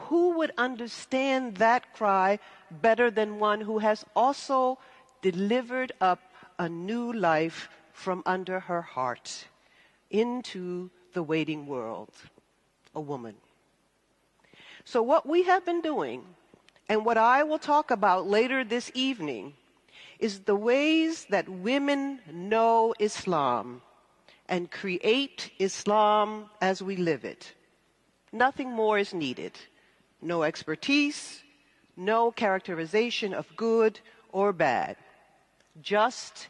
Who would understand that cry better than one who has also delivered up a new life from under her heart into the waiting world? A woman. So what we have been doing, and what I will talk about later this evening, is the ways that women know Islam and create Islam as we live it. Nothing more is needed. No expertise, no characterization of good or bad. Just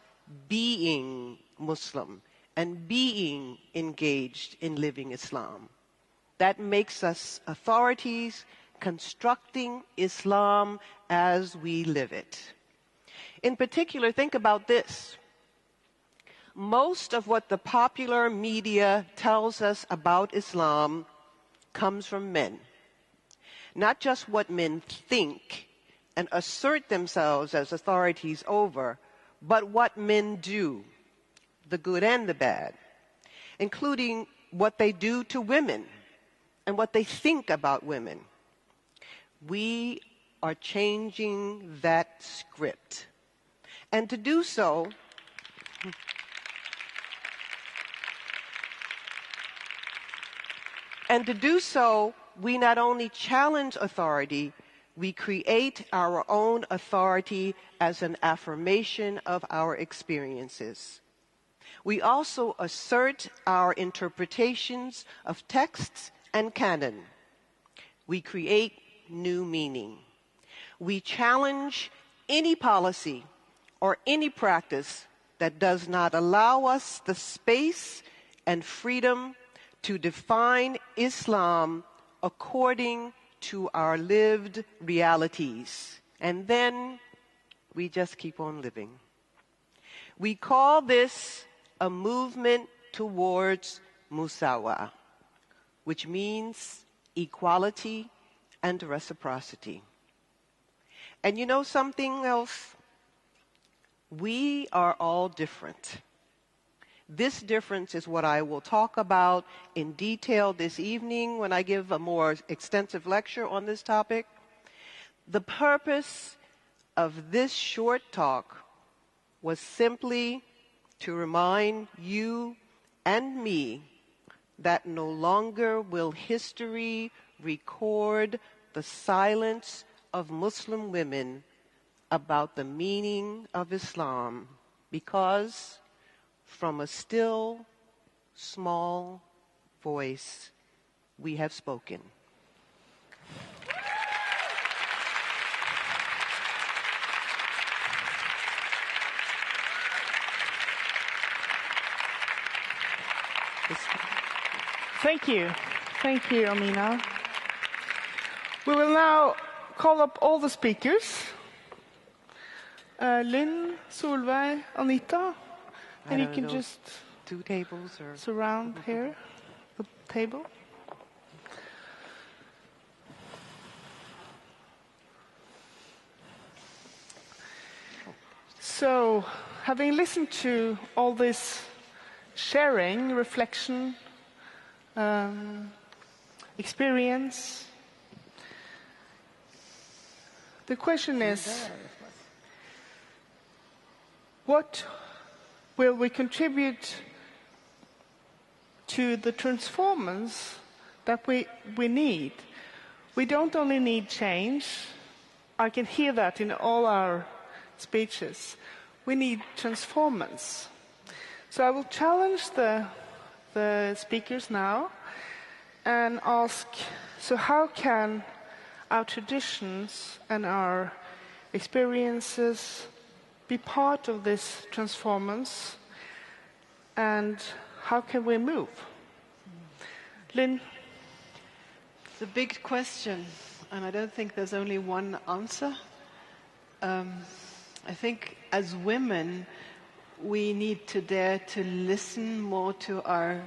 being Muslim and being engaged in living Islam. That makes us authorities constructing Islam as we live it. In particular, think about this. Most of what the popular media tells us about Islam comes from men. Not just what men think and assert themselves as authorities over, but what men do, the good and the bad, including what they do to women and what they think about women. We are changing that script. And to do so, we not only challenge authority, we create our own authority as an affirmation of our experiences. We also assert our interpretations of texts and canon. We create new meaning. We challenge any policy or any practice that does not allow us the space and freedom to define Islam according to our lived realities. And then we just keep on living. We call this a movement towards musawa, which means equality and reciprocity. And you know something else? We are all different. This difference is what I will talk about in detail this evening when I give a more extensive lecture on this topic. The purpose of this short talk was simply to remind you and me that no longer will history record the silence of Muslim women about the meaning of Islam, because from a still, small voice we have spoken. Thank you. Thank you, Amina. We will now call up all the speakers. Lynn, Solveig, Anita. And you can just 2 tables or surround here, the table. So, having listened to all this sharing, reflection, experience, the question is, what will we contribute to the transformers that we need? We don't only need change. I can hear that in all our speeches. We need transformers. So I will challenge the speakers now and ask, so how can our traditions and our experiences be part of this transformance, and how can we move? Lynn? It's a big question, and I don't think there's only one answer. I think as women, we need to dare to listen more to our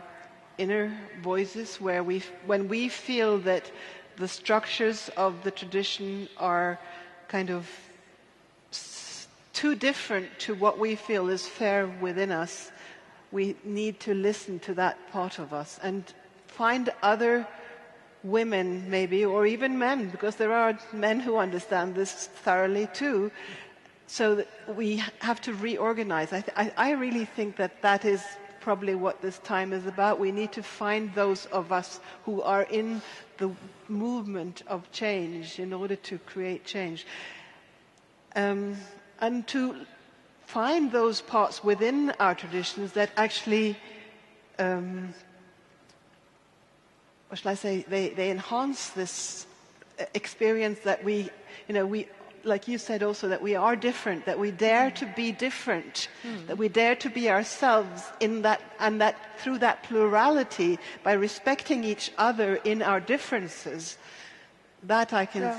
inner voices, when we feel that the structures of the tradition are kind of too different to what we feel is fair within us. We need to listen to that part of us and find other women, maybe, or even men, because there are men who understand this thoroughly too. So that we have to reorganize. I really think that is probably what this time is about. We need to find those of us who are in the movement of change in order to create change. And to find those parts within our traditions that actually, what shall I say, they enhance this experience that we, like you said also, that we are different, that we dare to be different, that we dare to be ourselves in that, and that through that plurality, by respecting each other in our differences, that I can,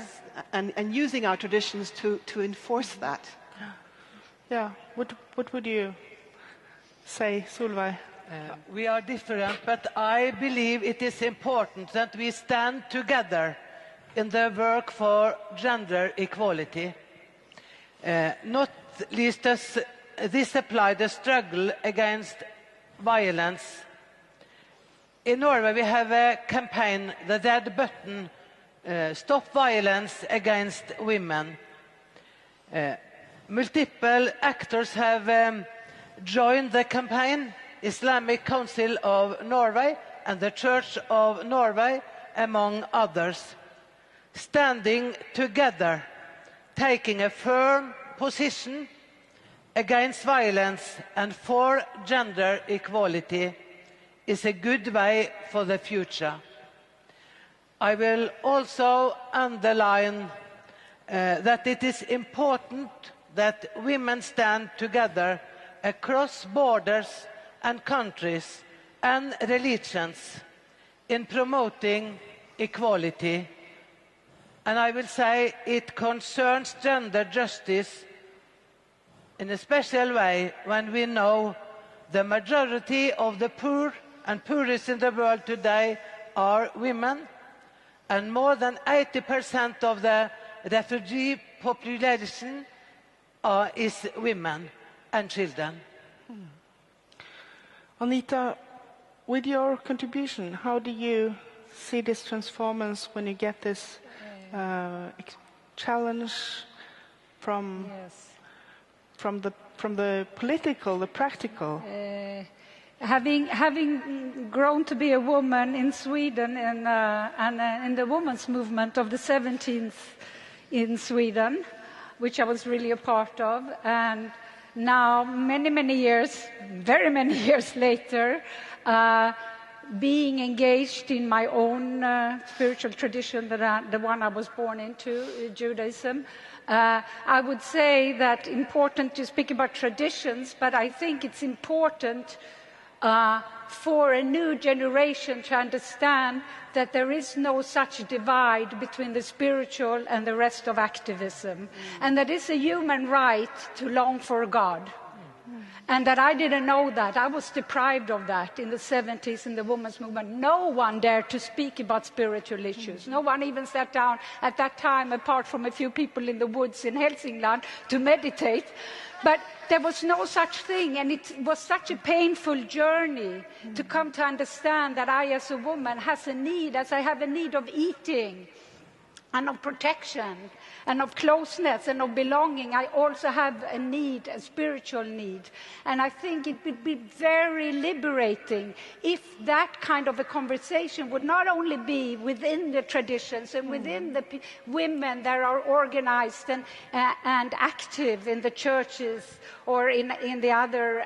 and using our traditions to enforce that. Yeah, what would you say, Solveig? We are different, but I believe it is important that we stand together in the work for gender equality. Not least as this applies the struggle against violence. In Norway we have a campaign, the Red Button, Stop Violence Against Women. Multiple actors have joined the campaign, Islamic Council of Norway and the Church of Norway, among others. Standing together, taking a firm position against violence and for gender equality is a good way for the future. I will also underline that it is important that women stand together across borders and countries and religions in promoting equality. And I will say it concerns gender justice in a special way when we know the majority of the poor and poorest in the world today are women, and more than 80% of the refugee population is women and children. Anita, with your contribution, how do you see this transformance when you get this challenge from the political, the practical? Having grown to be a woman in Sweden and in the women's movement of the 17th in Sweden, which I was really a part of, and now many years, very many years later, being engaged in my own spiritual tradition, the one I was born into, Judaism, I would say that important to speak about traditions, but I think it's important for a new generation to understand that there is no such divide between the spiritual and the rest of activism, and that it's a human right to long for God. And that I didn't know that. I was deprived of that in the 70s in the women's movement. No one dared to speak about spiritual issues. No one even sat down at that time, apart from a few people in the woods in Hälsingland, to meditate. But there was no such thing, and it was such a painful journey to come to understand that I, as a woman, has a need, as I have a need of eating, and of protection, and of closeness, and of belonging. I also have a need, a spiritual need. And I think it would be very liberating if that kind of a conversation would not only be within the traditions and within the women that are organized and active in the churches or in the other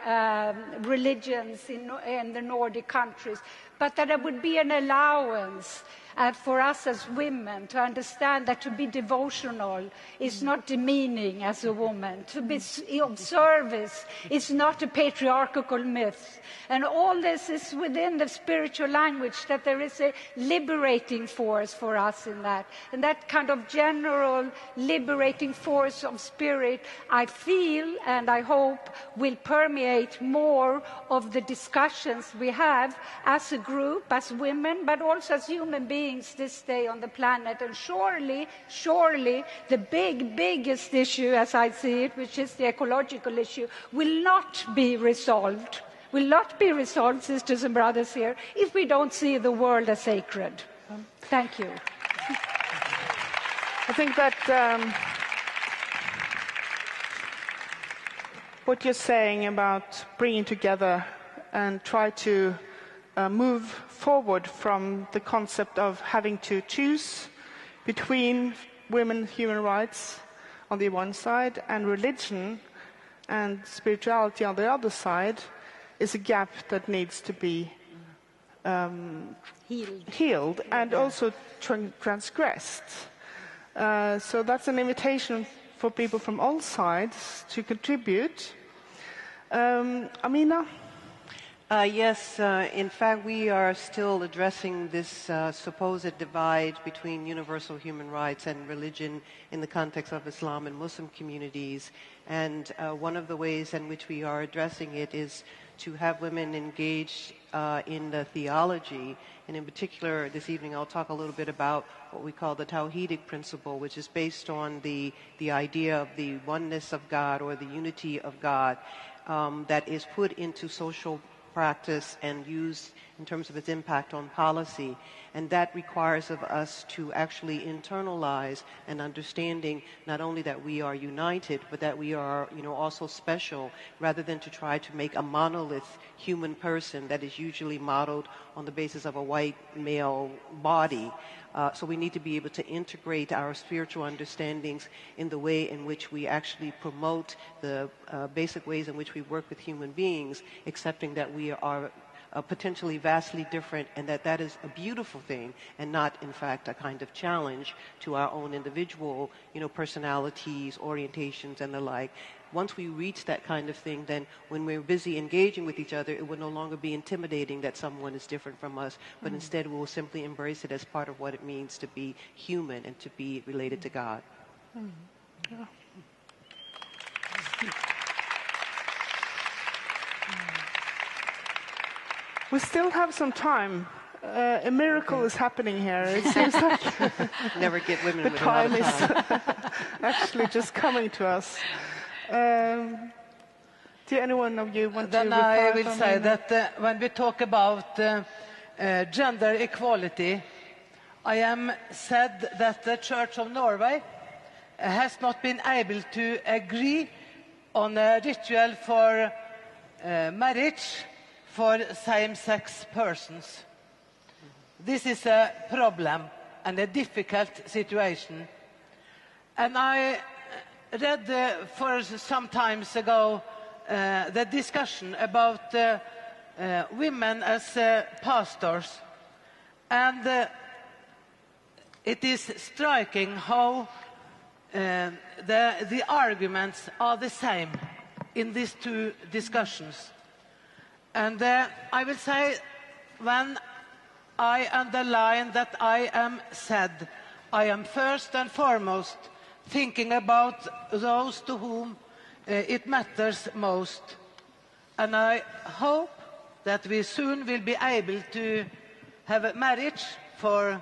religions in the Nordic countries, but that there would be an allowance for us as women to understand that to be devotional is not demeaning as a woman. To be of service is not a patriarchal myth. And all this is within the spiritual language, that there is a liberating force for us in that. And that kind of general liberating force of spirit, I feel and I hope will permeate more of the discussions we have as a group, as women, but also as human beings this day on the planet. And surely the biggest issue, as I see it, which is the ecological issue, will not be resolved, sisters and brothers here, if we don't see the world as sacred. Thank you. I think that what you're saying about bringing together and try to move forward from the concept of having to choose between women's human rights on the one side and religion and spirituality on the other side is a gap that needs to be healed and also transgressed. So that's an invitation for people from all sides to contribute. Amina? Yes, in fact, we are still addressing this supposed divide between universal human rights and religion in the context of Islam and Muslim communities. And one of the ways in which we are addressing it is to have women engaged in the theology. And in particular, this evening, I'll talk a little bit about what we call the Tawhidic principle, which is based on the idea of the oneness of God or the unity of God that is put into social practice and used in terms of its impact on policy. And that requires of us to actually internalize an understanding not only that we are united, but that we are, also special, rather than to try to make a monolith human person that is usually modeled on the basis of a white male body. So we need to be able to integrate our spiritual understandings in the way in which we actually promote the basic ways in which we work with human beings, accepting that we are potentially vastly different, and that is a beautiful thing and not, in fact, a kind of challenge to our own individual, personalities, orientations, and the like. Once we reach that kind of thing, then when we're busy engaging with each other, it will no longer be intimidating that someone is different from us, but instead we will simply embrace it as part of what it means to be human and to be related to God. Yeah. We still have some time. A miracle is happening here. It seems like never get women the with a lot time of time. is actually just coming to us. Do anyone of you want to reply? Then I will say that when we talk about gender equality, I am sad that the Church of Norway has not been able to agree on a ritual for marriage for same-sex persons. This is a problem and a difficult situation. And I read for some time ago the discussion about women as pastors. And it is striking how the arguments are the same in these two discussions. And I will say, when I underline that I am sad, I am first and foremost thinking about those to whom it matters most. And I hope that we soon will be able to have a marriage for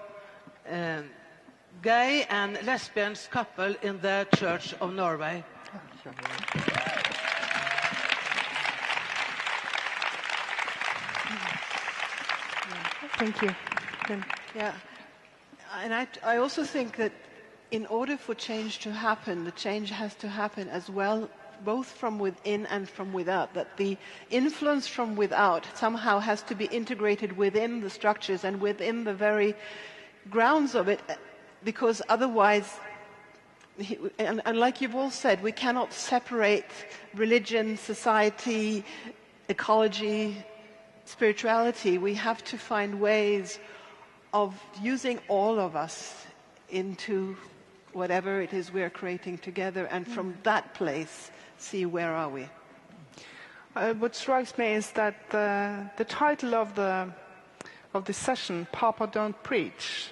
gay and lesbian couple in the Church of Norway. Thank you. Yeah, and I also think that in order for change to happen, the change has to happen as well, both from within and from without, that the influence from without somehow has to be integrated within the structures and within the very grounds of it, because otherwise, and like you've all said, we cannot separate religion, society, ecology, spirituality. We have to find ways of using all of us into whatever it is we're creating together, and from that place, see where are we. What strikes me is that the title of the session, Papa Don't Preach,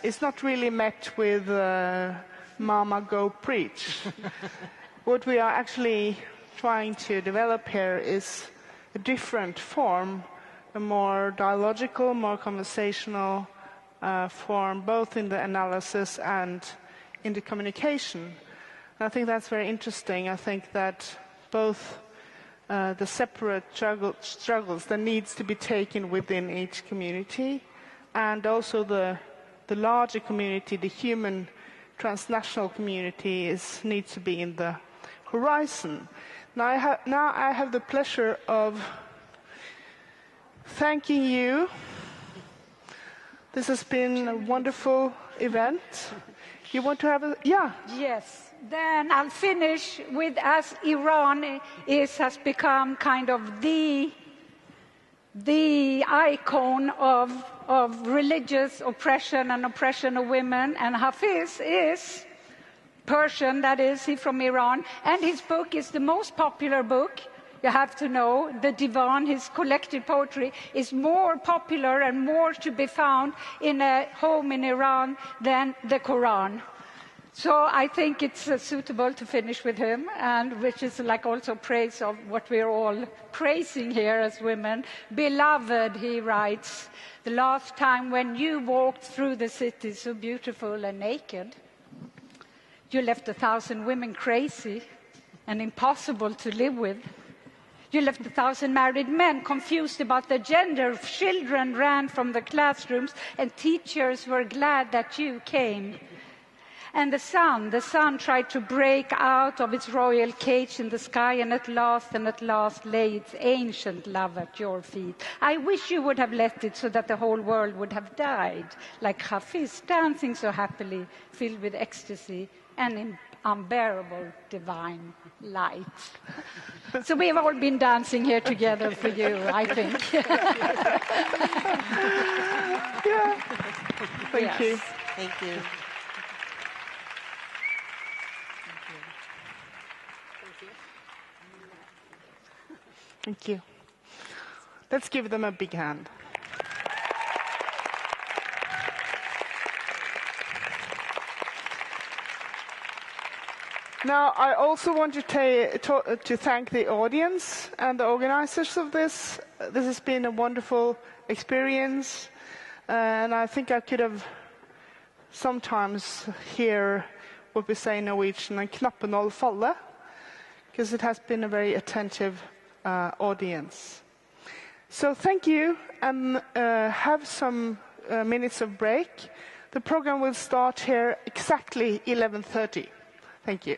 is not really met with Mama Go Preach. What we are actually trying to develop here is a different form, a more dialogical, more conversational form, both in the analysis and in the communication. And I think that's very interesting. I think that both the separate struggles that needs to be taken within each community, and also the larger community, the human transnational community, needs to be in the horizon. Now I have the pleasure of thanking you. This has been a wonderful event. You want to have a... Yeah. Yes. Then I'll finish with, as Iran has become kind of the icon of religious oppression and oppression of women, and Hafiz is Persian, that is, he's from Iran, and his book is the most popular book. You have to know, the Divan, his collected poetry, is more popular and more to be found in a home in Iran than the Quran. So I think it's suitable to finish with him, and which is like also praise of what we're all praising here as women. Beloved, he writes, the last time when you walked through the city so beautiful and naked, you left 1,000 women crazy and impossible to live with. You left 1,000 married men confused about their gender. Children ran from the classrooms, and teachers were glad that you came. And the sun tried to break out of its royal cage in the sky, and at last lay its ancient love at your feet. I wish you would have let it, so that the whole world would have died, like Hafiz, dancing so happily, filled with ecstasy and unbearable divine light. So we have all been dancing here together for you, I think. Yeah. Thank you. Thank you. Thank you. Let's give them a big hand. Now, I also want to thank the audience and the organizers of this. This has been a wonderful experience, and I think I could have sometimes hear what we say in Norwegian, en knappenål falle, because it has been a very attentive audience. So thank you, and have some minutes of break. The program will start here exactly 11:30. Thank you.